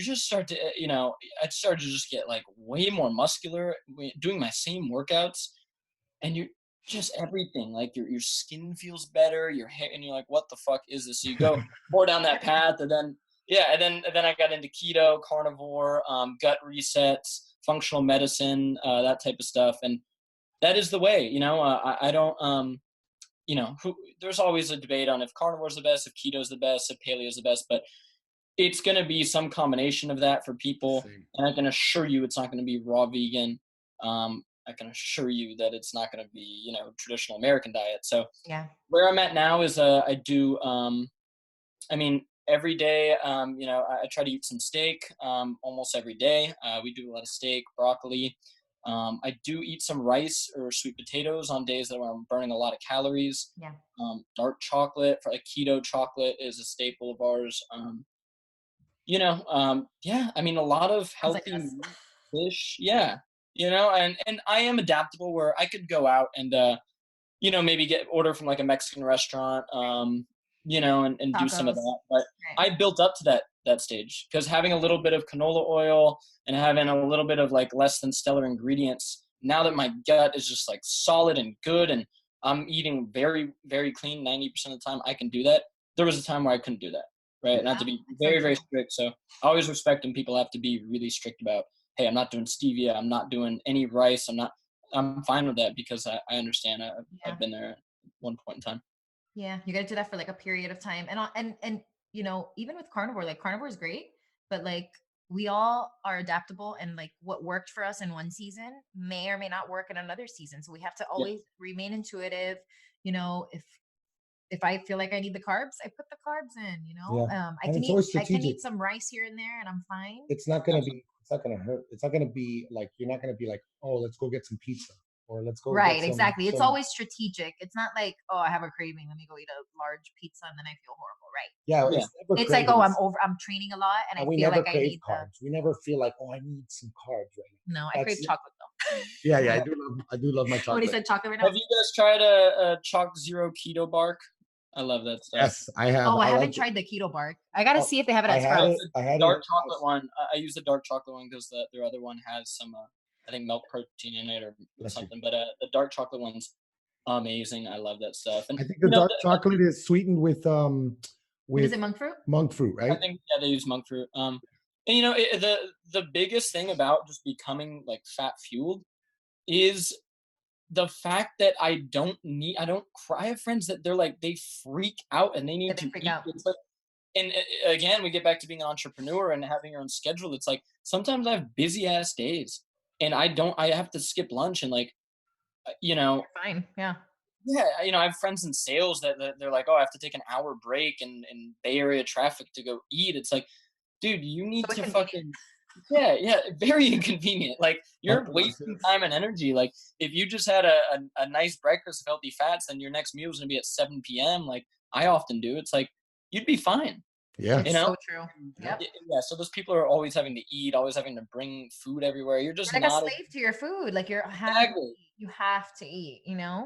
just start to, I started to just get like way more muscular doing my same workouts, and you just everything, like your skin feels better, your hair, and you're like, what the fuck is this? So you go more down that path, and then I got into keto, carnivore, gut resets, functional medicine, that type of stuff, and that is the way. I don't. There's always a debate on if carnivore is the best, if keto is the best, if paleo is the best, but it's going to be some combination of that for people. Same. And I can assure you it's not going to be raw vegan. I can assure you that it's not going to be, traditional American diet. So yeah, where I'm at now is I do, every day, I try to eat some steak almost every day. We do a lot of steak, broccoli. I do eat some rice or sweet potatoes on days that I'm burning a lot of calories. Yeah. Dark chocolate, for like keto chocolate, is a staple of ours. A lot of healthy fish. Yeah. And I am adaptable where I could go out and, maybe get order from like a Mexican restaurant, and do some of that. But I built up to that stage because having a little bit of canola oil and having a little bit of like less than stellar ingredients, now that my gut is just like solid and good and I'm eating very, very clean 90% of the time, I can do that. There was a time where I couldn't do that. Right. And I have to be very, very strict. So I always respect when people have to be really strict about, hey, I'm not doing stevia. I'm not doing any rice. I'm fine with that because I understand. I've been there at one point in time. Yeah. You got to do that for like a period of time. And even with carnivore, like carnivore is great, but like we all are adaptable, and like what worked for us in one season may or may not work in another season. So we have to always remain intuitive. If I feel like I need the carbs, I put the carbs in, I can eat some rice here and there and I'm fine. It's not going to hurt. It's not going to be like, you're not going to be like, oh, let's go get some pizza or let's go. Right. Exactly. It's always strategic. It's not like, oh, I have a craving, let me go eat a large pizza and then I feel horrible. Right. Yeah. It's like, oh, I'm training a lot and I feel like I need carbs. We never feel like, oh, I need some carbs right now. No, I crave chocolate though. Yeah. I do love my chocolate. When he said chocolate right now. Have you guys tried a Chalk Zero keto bark? I love that stuff. Yes, I have. Oh, I haven't tried the keto bark. I got to see if they have it at Sprouts. I had dark chocolate one. I use the dark chocolate one because their other one has some, I think, milk protein in it or something. But the dark chocolate one's amazing. I love that stuff. And I think the dark chocolate is sweetened with is it monk fruit? Monk fruit, right? I think they use monk fruit. And the biggest thing about just becoming like fat fueled is the fact that I have friends that they freak out and they need to eat. And again, we get back to being an entrepreneur and having your own schedule. It's like, sometimes I have busy ass days and I have to skip lunch and You're fine. Yeah. Yeah. I have friends in sales that they're like, oh, I have to take an hour break in Bay Area traffic to go eat. It's like, dude, you need to fucking, yeah, very inconvenient. Like, you're wasting time and energy. Like, if you just had a nice breakfast of healthy fats, then your next meal is gonna be at 7 p.m. like I often do. It's like, you'd be fine. Yeah, it's so true. Yep. Yeah. So those people are always having to eat, always having to bring food everywhere. You're just like not a slave to your food. Like you have to eat. Yeah.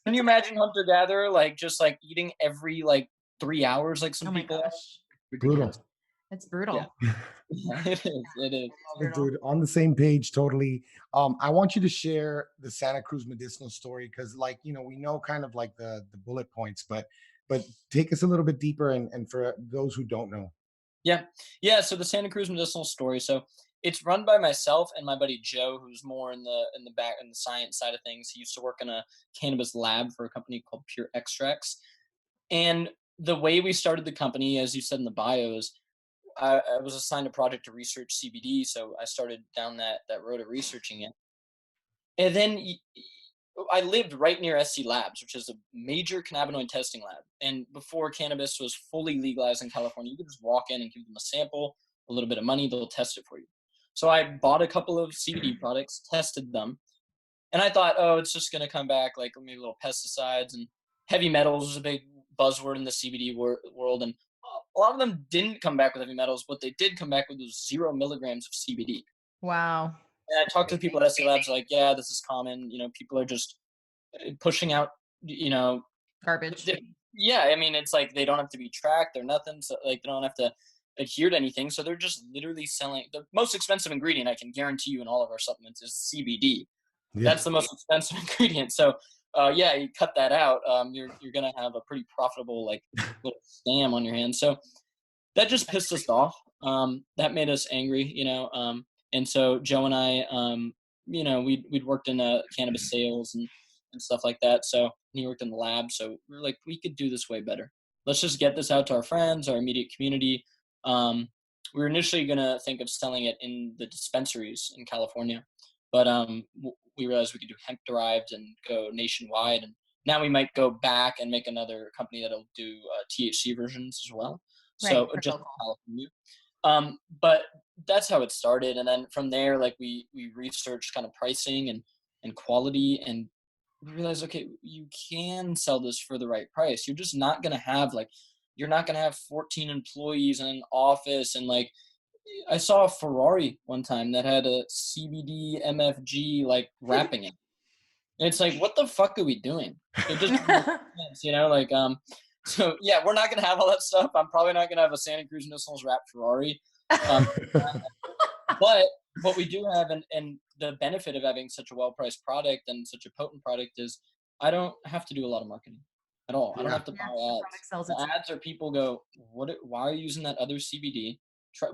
Can you imagine hunter-gatherer just eating every 3 hours like some people? Brutal. It's brutal. Yeah. It is. Dude, on the same page, totally. I want you to share the Santa Cruz Medicinal story because, we know kind of like the bullet points, but take us a little bit deeper and for those who don't know. Yeah. So the Santa Cruz Medicinal story. So it's run by myself and my buddy Joe, who's more in the science side of things. He used to work in a cannabis lab for a company called Pure Extracts. And the way we started the company, as you said in the bio, is I was assigned a project to research CBD, so I started down that road of researching it. And then I lived right near SC Labs, which is a major cannabinoid testing lab. And before cannabis was fully legalized in California, you could just walk in and give them a sample, a little bit of money, they'll test it for you. So I bought a couple of CBD products, tested them, and I thought, oh, it's just going to come back like maybe little pesticides, and heavy metals was a big buzzword in the CBD world. And a lot of them didn't come back with heavy metals. What they did come back with was 0 milligrams of CBD. Wow. And I talked to people at SC Labs like, yeah, this is common. People are just pushing out, Garbage. Yeah, I mean, it's like they don't have to be tracked or nothing. So like they don't have to adhere to anything. So they're just literally selling the most expensive ingredient I can guarantee you in all of our supplements is CBD. Yeah. That's the most expensive ingredient. So yeah, you cut that out, you're gonna have a pretty profitable like little scam on your hands. So that just pissed us off. That made us angry, and so Joe and I, we'd worked in cannabis sales and stuff like that. So he worked in the lab. So we were like, we could do this way better. Let's just get this out to our friends, our immediate community. We were initially gonna think of selling it in the dispensaries in California, but we realized we could do hemp derived and go nationwide. And now we might go back and make another company that'll do THC versions as well. Right, so just California. But that's how it started. And then from there, like we researched kind of pricing and quality, and we realized, okay, you can sell this for the right price. You're just not going to have you're not going to have 14 employees in an office. And like, I saw a Ferrari one time that had a CBD MFG like wrapping it. And it's like, what the fuck are we doing? It just makes sense, so yeah, we're not gonna have all that stuff. I'm probably not gonna have a Santa Cruz Medicinals wrapped Ferrari. But what we do have, and the benefit of having such a well-priced product and such a potent product is I don't have to do a lot of marketing at all. I don't have to buy ads. The ads are people go, why are you using that other CBD?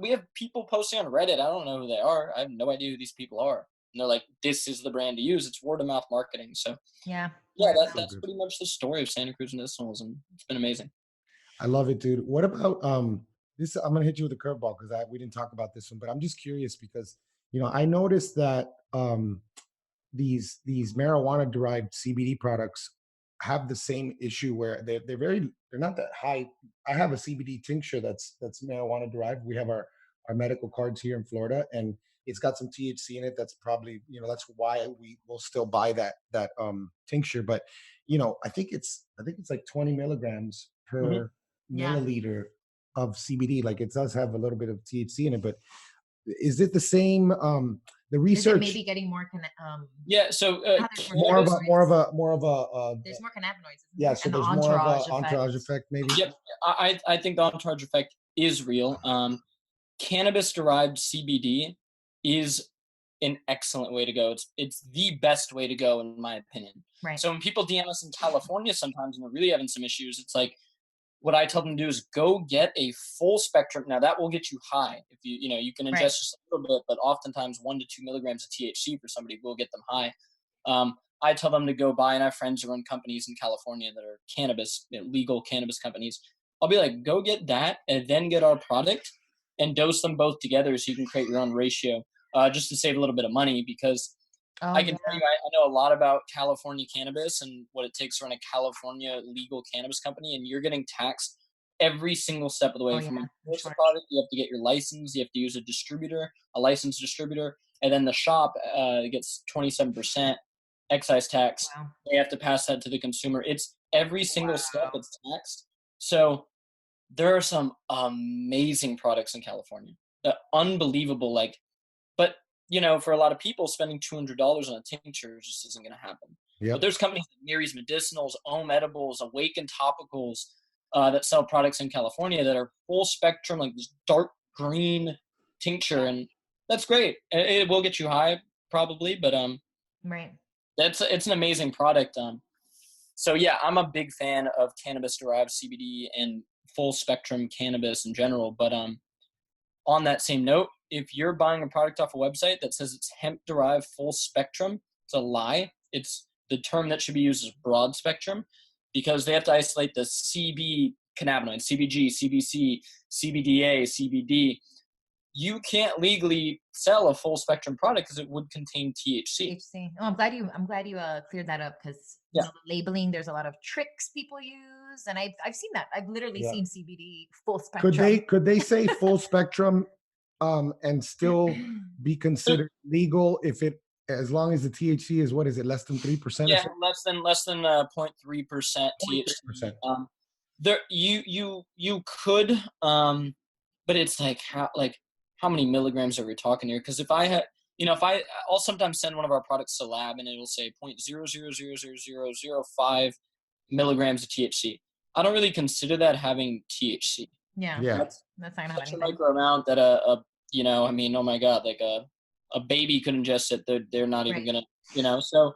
We have people posting on Reddit. I don't know who they are. I have no idea who these people are. And they're like, this is the brand to use. It's word of mouth marketing. So yeah, that's pretty much the story of Santa Cruz Medicinals, and it's been amazing. I love it, dude. What about this? I'm gonna hit you with a curveball because we didn't talk about this one, but I'm just curious because I noticed that these marijuana derived CBD products have the same issue where they're not that high. I have a CBD tincture that's marijuana derived. We have our medical cards here in Florida, and it's got some THC in it. That's probably, that's why we will still buy that tincture. But, I think it's like 20 milligrams per milliliter of CBD. Like it does have a little bit of THC in it, but is it the same? The research is it maybe getting more yeah. So more of a there's more cannabinoids. Yeah. So there's more of an entourage effect, maybe. Yep. I think the entourage effect is real. Cannabis derived CBD is an excellent way to go. It's the best way to go in my opinion. Right. So when people DM us in California sometimes and they're really having some issues, it's like what I tell them to do is go get a full spectrum. Now that will get you high. If you can ingest just a little bit, but oftentimes 1 to 2 milligrams of THC for somebody will get them high. I tell them to go buy, and I have friends who run companies in California that are cannabis, legal cannabis companies. I'll be like, go get that and then get our product and dose them both together so you can create your own ratio, just to save a little bit of money, because I can tell you, I know a lot about California cannabis and what it takes to run a California legal cannabis company, and you're getting taxed every single step of the way. From the product, you have to get your license, you have to use a licensed distributor, and then the shop gets 27% excise tax. Wow. They have to pass that to the consumer. It's every single step it's taxed. So there are some amazing products in California, unbelievable. But for a lot of people, spending $200 on a tincture just isn't going to happen. Yep. But there's companies like Mary's Medicinals, Ohm Edibles, Awaken Topicals that sell products in California that are full spectrum, like this dark green tincture, and that's great. It will get you high probably, but right. It's an amazing product. So yeah, I'm a big fan of cannabis derived CBD and full spectrum cannabis in general. But on that same note, if you're buying a product off a website that says it's hemp derived full spectrum, it's a lie. It's the term that should be used as broad spectrum, because they have to isolate the CB cannabinoids, CBG, CBC, CBDA, CBD, you can't legally sell a full spectrum product because it would contain THC. Oh, I'm glad you cleared that up, because you know, the labeling, there's a lot of tricks people use, and I've seen that. I've literally seen CBD full spectrum. Could they say full spectrum and still be considered legal if it, as long as the THC is, what is it, less than 3%? Yeah, less than 0.3% THC. There you could, but it's like how many milligrams are we talking here? Because if I had, I'll sometimes send one of our products to lab and it'll say 0.000005 milligrams of THC. I don't really consider that having THC. Yeah. That's not gonna have such a anything. micro amount that oh my God, like a baby could ingest it. They're not even gonna, so,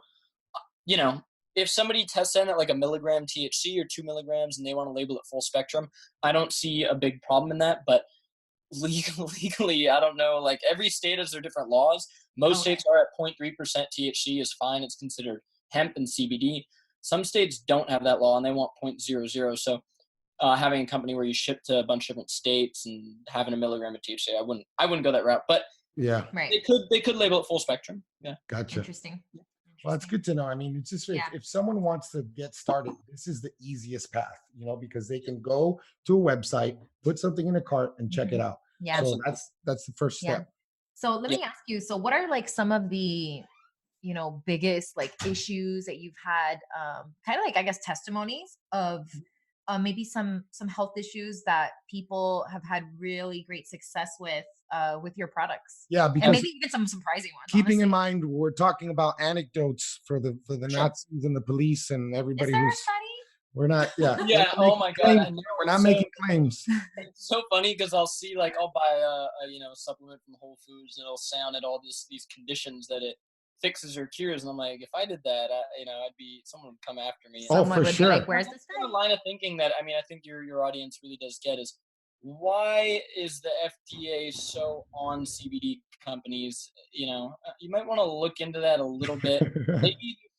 if somebody tests in at like a milligram THC or 2 milligrams and they want to label it full spectrum, I don't see a big problem in that. But legally, I don't know. Like, every state has their different laws. Most states are at 0.3% THC is fine. It's considered hemp and CBD. Some states don't have that law and they want 0.00. So having a company where you ship to a bunch of different states and having a milligram of THC, I wouldn't go that route. But yeah, they could label it full spectrum. Yeah, gotcha. Interesting. Well, that's good to know. I mean, it's just if someone wants to get started, this is the easiest path, because they can go to a website, put something in a cart, and check it out. Yeah. So that's the first step. So let me ask you. So what are like some of the, biggest like issues that you've had, kind of like, I guess, testimonies of maybe some health issues that people have had really great success with your products? Yeah, because and maybe even some surprising ones. Keeping honestly. in mind, we're talking about anecdotes for the Nazis and the police and everybody Is there a who's. study? We're not. Yeah. Yeah. Oh my God. We're not making claims. It's so funny because I'll see, like, I'll buy a supplement from Whole Foods and it'll sound at all these conditions that it fixes or cures, and I'm like, if I did that, someone would come after me. For sure. Like, where's this the line of thinking that I think your audience really does get is, why is the FDA so on CBD companies? You might want to look into that a little bit.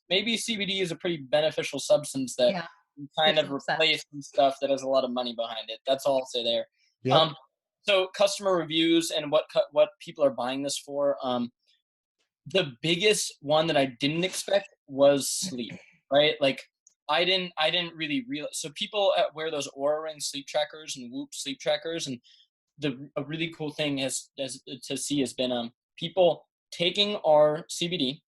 Maybe CBD is a pretty beneficial substance that can kind of replace some stuff that has a lot of money behind it. That's all I'll say there. Yep. So customer reviews and what people are buying this for. The biggest one that I didn't expect was sleep, right? Like, I didn't really realize. So people wear those Oura Ring sleep trackers and Whoop sleep trackers, and a really cool thing has been people taking our CBD,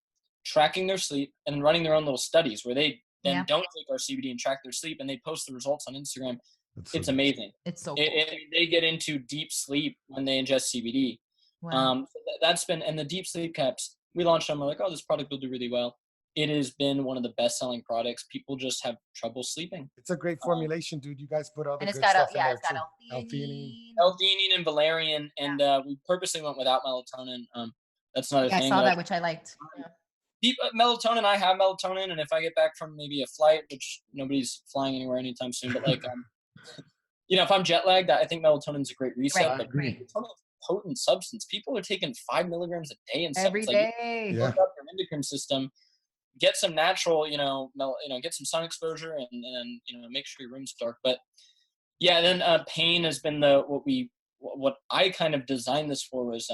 tracking their sleep, and running their own little studies where they then don't take our CBD and track their sleep, and they post the results on Instagram. It's amazing. It's so cool. They get into deep sleep when they ingest CBD. Wow. That's been, and the deep sleep caps, we launched them. We're like, oh, this product will do really well. It has been one of the best-selling products. People just have trouble sleeping. It's a great formulation, dude. You guys put other and good it's got stuff in there it's got L-theanine. L-theanine and valerian, and we purposely went without melatonin. That's another thing. I saw that, which I liked. Melatonin, I have melatonin, and if I get back from maybe a flight, which nobody's flying anywhere anytime soon, but like, if I'm jet lagged, I think melatonin's a great reset. Right, but it's a potent substance. People are taking 5 milligrams a day and every day. Like, up your endocrine system, get some natural, get some sun exposure, and make sure your room's dark. But then pain has been what I kind of designed this for was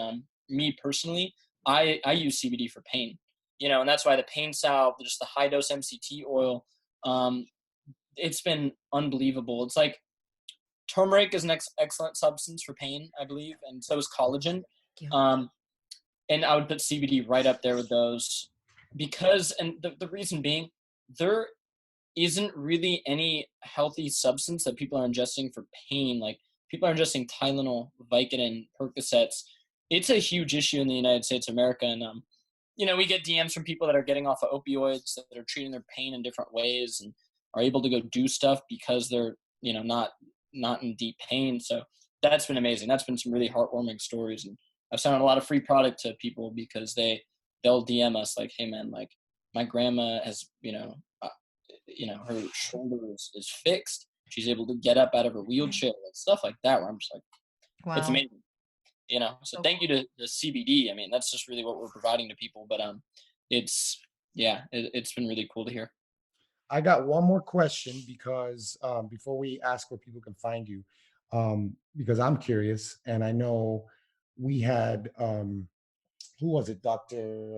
me personally. I use CBD for pain, and that's why the pain salve, just the high dose MCT oil, it's been unbelievable. It's like, turmeric is an excellent substance for pain, I believe, and so is collagen. And I would put CBD right up there with those because, and the reason being, there isn't really any healthy substance that people are ingesting for pain. Like, people are ingesting Tylenol, Vicodin, Percocets. It's a huge issue in the United States of America. And, we get DMs from people that are getting off of opioids, that are treating their pain in different ways and are able to go do stuff because they're, not in deep pain. So that's been amazing. That's been some really heartwarming stories. And I've sent out a lot of free product to people because they'll DM us like, hey man, like, my grandma has, her shoulder is fixed. She's able to get up out of her wheelchair and stuff like that, where I'm just like, wow. It's amazing. So thank you to the CBD. I mean, that's just really what we're providing to people, but it's been really cool to hear. I got one more question because before we ask where people can find you, because I'm curious, and I know we had who was it? I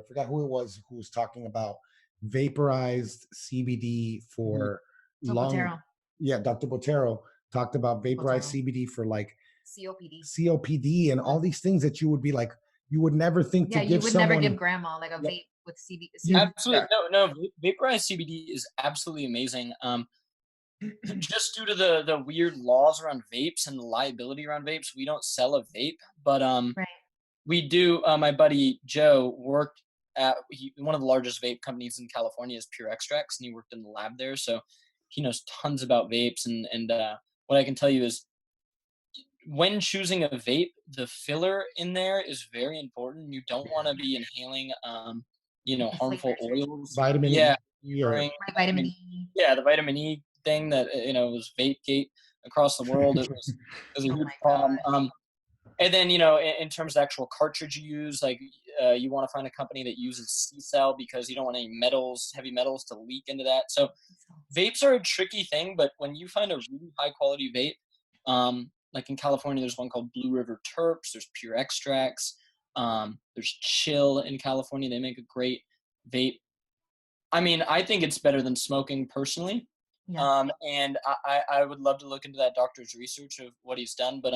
forgot who it was who was talking about vaporized CBD for lung. Botero. Yeah, Dr. Botero talked about vaporized CBD for like COPD and all these things that you would be like, you would never think to give you would someone. never give grandma like a vape with CBD. Absolutely. No, vaporized CBD is absolutely amazing. Just due to the weird laws around vapes and the liability around vapes, we don't sell a vape, but we do. My buddy Joe worked at one of the largest vape companies in California is Pure Extracts, and he worked in the lab there, so he knows tons about vapes. And what I can tell you is, when choosing a vape, the filler in there is very important. You don't want to be inhaling, harmful oils. Vitamin E. Vitamin E. Yeah, the vitamin E thing that was VapeGate across the world. It was a huge problem. And then in terms of actual cartridge you use, like you want to find a company that uses C-cell because you don't want any heavy metals to leak into that. So vapes are a tricky thing, but when you find a really high quality vape, like in California, there's one called Blue River Terps. There's Pure Extracts. There's Chill in California. They make a great vape. I mean, I think it's better than smoking personally. Yeah. And I would love to look into that doctor's research of what he's done. But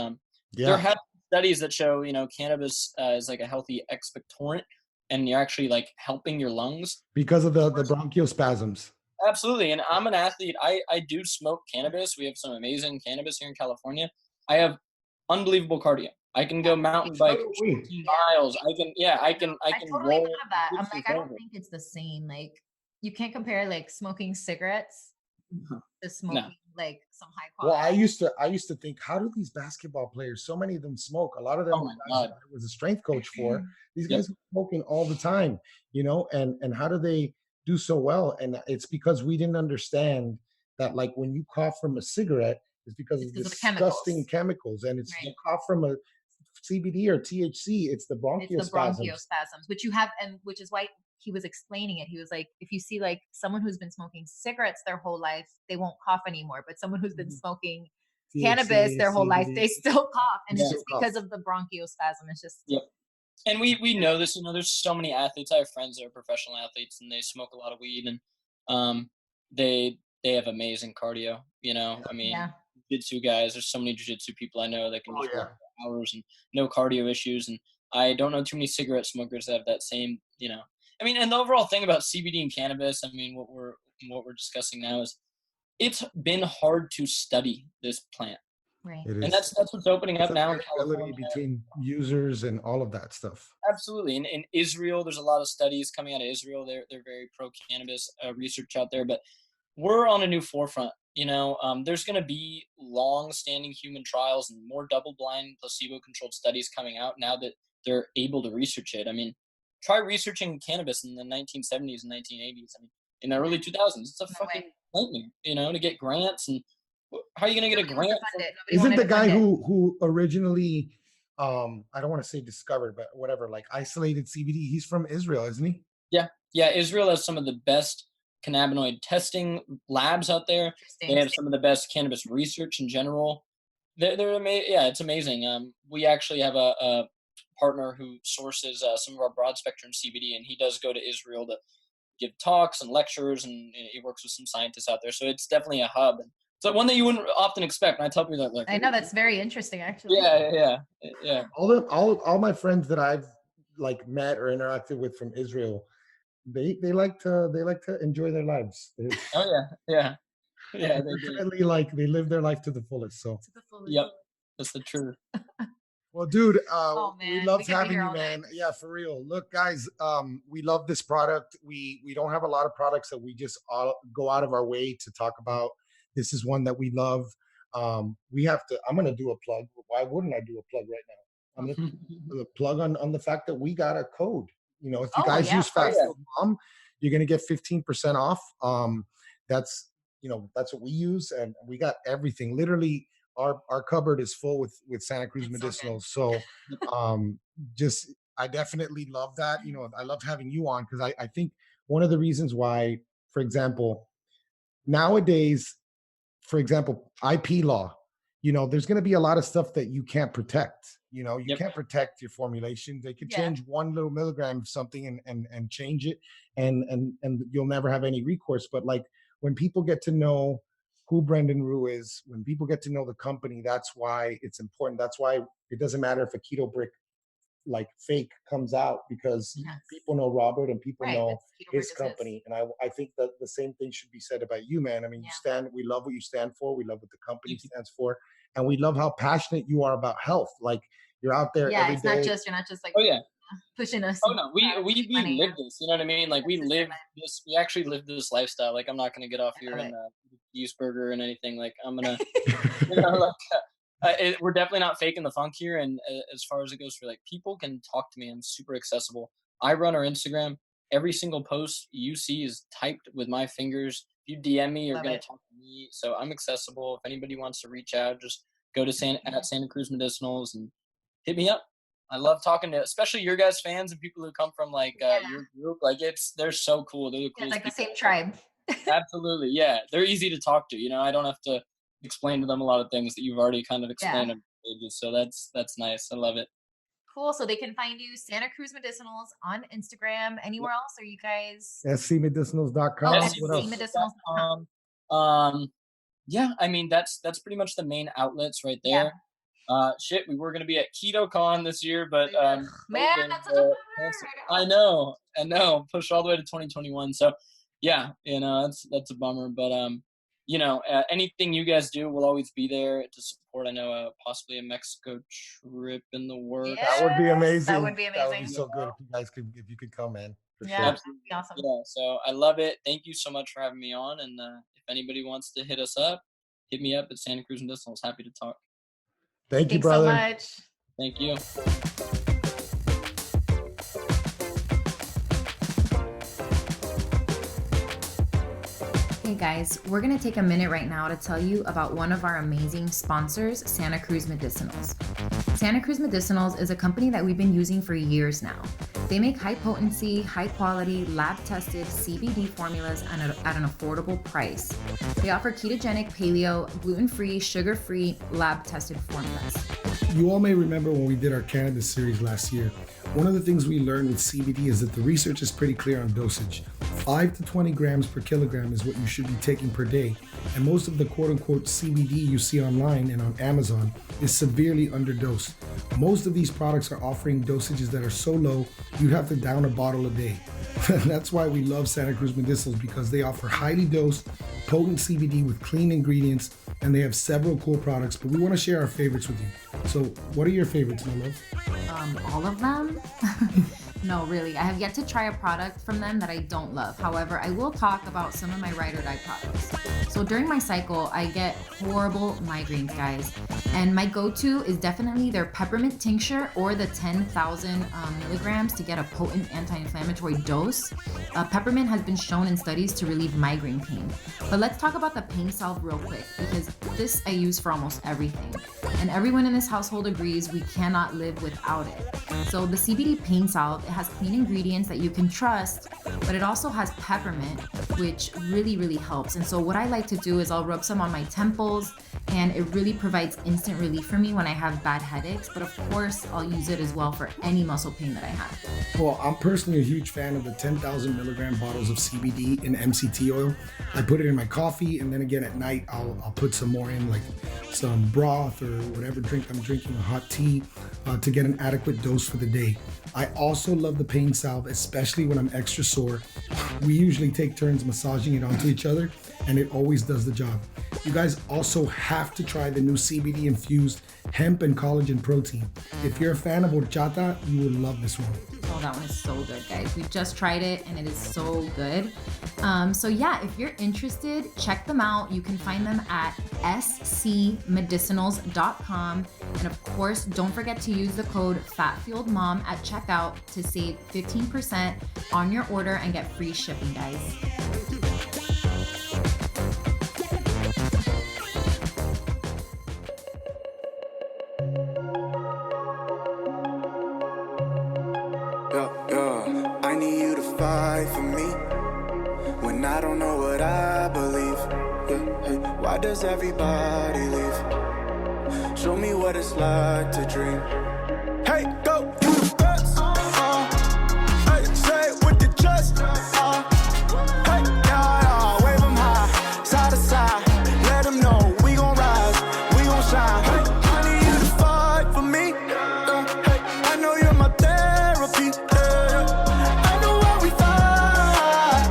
there have studies that show, cannabis is like a healthy expectorant, and you're actually like helping your lungs. Because of the bronchial spasms. Absolutely. And I'm an athlete. I do smoke cannabis. We have some amazing cannabis here in California. I have unbelievable cardio. I can go mountain bike 15 miles. I can totally roll. have that. I'm like, I don't think it's the same. Like, you can't compare like smoking cigarettes to smoking like some high quality. Well, I used to think, how do these basketball players, so many of them smoke? A lot of them I was a strength coach for. These guys are smoking all the time, and how do they do so well? And it's because we didn't understand that, like, when you cough from a cigarette, it's because of disgusting chemicals. And it's you cough from a CBD or THC, it's the bronchial spasms, which you have, and which is why he was explaining it. He was like, if you see like someone who's been smoking cigarettes their whole life, they won't cough anymore. But someone who's been smoking cannabis their whole life, they still cough. And it's just because of the bronchial spasm. It's just And we know this. There's so many athletes. I have friends that are professional athletes, and they smoke a lot of weed, and they have amazing cardio. I mean, jiu-jitsu guys. There's so many jiu-jitsu people I know that can just work for hours and no cardio issues. And I don't know too many cigarette smokers that have that same. I mean, and the overall thing about CBD and cannabis, I mean, what we're discussing now is it's been hard to study this plant. Right. And that's what's opening up now in California. Between users and all of that stuff. Absolutely. In Israel, there's a lot of studies coming out of Israel. They're very pro-cannabis research out there, but we're on a new forefront. There's going to be long-standing human trials and more double-blind placebo-controlled studies coming out now that they're able to research it. I mean, try researching cannabis in the 1970s and 1980s. I mean, in the early 2000s, it's a fucking nightmare, to get grants. And how are you going to get a grant? Isn't the guy who originally, I don't want to say discovered, but whatever, like isolated CBD, he's from Israel, isn't he? Yeah. Israel has some of the best cannabinoid testing labs out there. They have some of the best cannabis research in general. They're amazing. Yeah, it's amazing. We actually have a partner who sources some of our broad spectrum CBD, and he does go to Israel to give talks and lectures, and he works with some scientists out there. So it's definitely a hub. And so one that you wouldn't often expect. And I tell people that, like, I know that's very interesting, actually. Yeah. All my friends that I've like met or interacted with from Israel, they like to enjoy their lives. Yeah. They live their life to the fullest. So yep, that's the truth. Well, dude, we loved having you, man. Yeah, for real. Look, guys, we love this product. We don't have a lot of products that we just go out of our way to talk about. This is one that we love. I'm gonna do a plug. Why wouldn't I do a plug right now? I'm gonna do a plug on the fact that we got a code. If you guys use Fatfield Mom, you're gonna get 15% off. That's what we use, and we got everything. Literally, our cupboard is full with Santa Cruz Medicinals. So I definitely love that. I love having you on because I think one of the reasons why, for example, nowadays, IP law, there's going to be a lot of stuff that you can't protect. You Yep. can't protect your formulation. They could Yeah. change one little milligram of something and change it, and you'll never have any recourse. But like when people get to know who Brendan Rue is, when people get to know the company, that's why it's important. That's why it doesn't matter if a keto brick like fake comes out, because Yes. people know Robert and people Right, know that's Keto his Bridges. company. And I think that the same thing should be said about you, man. I mean, we love what you stand for. We love what the company stands for. And we love how passionate you are about health. Like you're out there Yeah, every it's day. you're not just like Oh yeah. pushing us. Oh no, we live this. You know what I mean? Like we live this. We actually live this lifestyle. Like I'm not gonna get off here and use burger and anything. Like I'm gonna, we're definitely not faking the funk here. And as far as it goes for like people can talk to me, I'm super accessible. I run our Instagram. Every single post you see is typed with my fingers. If you DM me, you're gonna talk to me. So I'm accessible. If anybody wants to reach out, just go to Santa Cruz Medicinals and hit me up. I love talking to, especially your guys' fans and people who come from like your group. Like they're so cool. They're the coolest like the people. same tribe. Absolutely, yeah. They're easy to talk to. I don't have to explain to them a lot of things that you've already kind of explained on pages. So that's nice. I love it. Cool. So they can find you Santa Cruz Medicinals on Instagram. Anywhere else? Are you guys scmedicinals.com? scmedicinals.com. Yeah, I mean that's pretty much the main outlets right there. We were gonna be at KetoCon this year, but man, that's such a bummer. I know, pushed all the way to 2021. So yeah, that's a bummer. But anything you guys do, we'll always be there to support. I know possibly a Mexico trip in the works. That would be amazing. That would be amazing. That would be so good if you could come, man. For yeah, sure. that'd be awesome. Yeah, so I love it. Thank you so much for having me on. And if anybody wants to hit us up, hit me up at Santa Cruz Medicinals. Happy to talk. Thank you, Thanks brother. so much. Thank you. Hey guys, we're going to take a minute right now to tell you about one of our amazing sponsors, Santa Cruz Medicinals. Santa Cruz Medicinals is a company that we've been using for years now. They make high potency, high quality, lab-tested CBD formulas at an affordable price. They offer ketogenic, paleo, gluten-free, sugar-free, lab-tested formulas. You all may remember when we did our cannabis series last year. One of the things we learned with CBD is that the research is pretty clear on dosage. 5 to 20 grams per kilogram is what you should be taking per day. And most of the quote-unquote CBD you see online and on Amazon is severely underdosed. Most of these products are offering dosages that are so low, you'd have to down a bottle a day. That's why we love Santa Cruz Medicinals, because they offer highly dosed, potent CBD with clean ingredients, and they have several cool products, but we want to share our favorites with you. So what are your favorites, my love? All of them? No, really. I have yet to try a product from them that I don't love. However, I will talk about some of my ride or die products. So during my cycle, I get horrible migraines, guys. And my go-to is definitely their peppermint tincture or the 10,000 milligrams to get a potent anti-inflammatory dose. Peppermint has been shown in studies to relieve migraine pain. But let's talk about the pain salve real quick, because this I use for almost everything. And everyone in this household agrees we cannot live without it. So the CBD pain salve, it has clean ingredients that you can trust, but it also has peppermint, which really, really helps. And so what I like to do is I'll rub some on my temples, and it really provides instant relief for me when I have bad headaches. But of course, I'll use it as well for any muscle pain that I have. Well, I'm personally a huge fan of the 10,000 milligram bottles of CBD in MCT oil. I put it in my coffee, and then again at night, I'll put some more in, like some broth or whatever drink I'm drinking, a hot tea, to get an adequate dose for the day. I also love the pain salve, especially when I'm extra sore. We usually take turns massaging it onto each other, and it always does the job. You guys also have to try the new CBD infused hemp and collagen protein. If you're a fan of horchata, you will love this one. Oh, that one is so good, guys. We just tried it and it is so good. So yeah, if you're interested, check them out. You can find them at scmedicinals.com. And of course, don't forget to use the code FATFueledMom at checkout to save 15% on your order and get free shipping, guys. I need you to fight for me when I don't know what I believe. Why does everybody leave? Show me what it's like to dream. Hey, go, you the best. Hey, say it with your chest. Hey, yeah, wave 'em high, side to side. Let 'em know we gon' rise, we gon' shine. Hey, I need you to fight for me. Hey, I know you're my therapy. I know why we fight.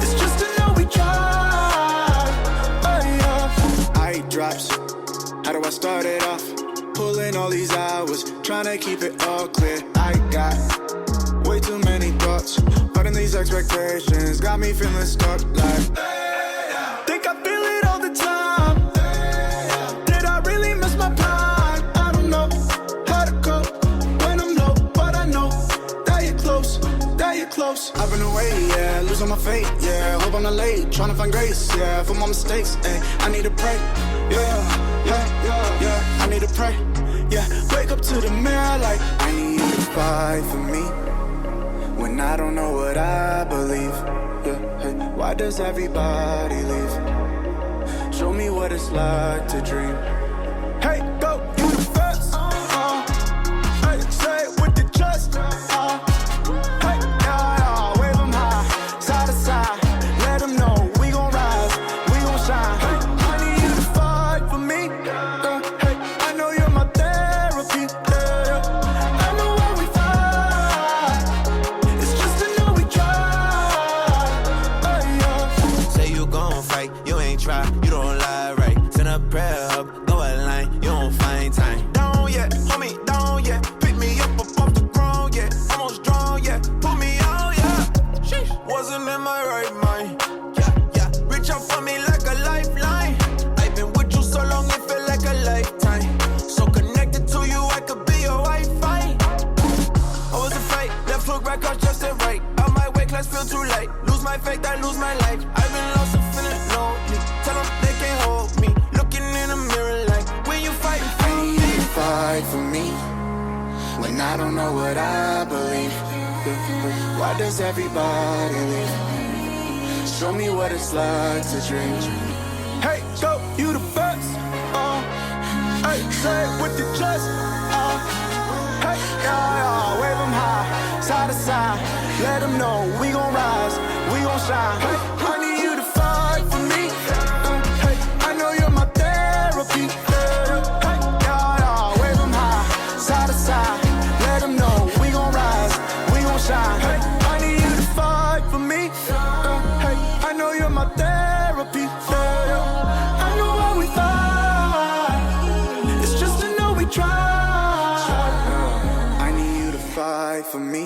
It's just to know we try. Hey, I eat drops. How do I start it off? Pulling all these hours, trying to keep it all clear. I got way too many thoughts, fighting these expectations, got me feeling stuck like think I feel it all the time. Did I really miss my prime? I don't know how to cope when I'm low, but I know that you're close, that you're close. I've been away, yeah, losing my faith, yeah, hope I'm not late, trying to find grace, yeah, for my mistakes, ay, I need to pray, yeah, I need to pray, yeah, wake up to the mirror like I need you to fight for me when I don't know what I believe, yeah, hey, why does everybody leave? Show me what it's like to dream. Hey, go, you the best. Hey, say it with your chest. Hey, yeah, wave 'em high, side to side. Let 'em know we gon' rise, we gon' shine. Hey, I need you to fight for me. Hey, I know you're my therapy. I know why we fight. It's just to know we try. Hey, Say you gon' fight, you ain't try, you don't lie right. Send a prayer up, go a line, you don't find time. Down yet, homie, down yet. Pick me up off the ground yet. Almost drawn yet, put me out, yeah. Sheesh. Wasn't in my right mind. Yeah. Reach out for me like a lifeline. I've been with you so long, it felt like a lifetime. So connected to you, I could be your Wi-Fi. I was a fight, left hook, right cross, just and right. Out my way, class feel too light. Lose my faith, I lose my life. I've been lost and feeling lonely. Tell them they can't hold me. Looking in the mirror like, when you fight for I need me. you to fight for me when I don't know what I believe. Why does everybody leave? Show me what it's like to dream. Hey, go, you the best. Hey, say it with your chest. Hey, yeah, wave 'em high, side to side. Let 'em know we gon' rise, we gon' shine. Hey, I need you to fight for me. Hey, I know you're my therapy. Hey, yeah, wave 'em high, side to side. Let 'em know we gon' rise, we gon' shine. Hey, I need you to fight for me. Hey, I know you're my therapy. I know why we fight. It's just to know we try. I need you to fight for me.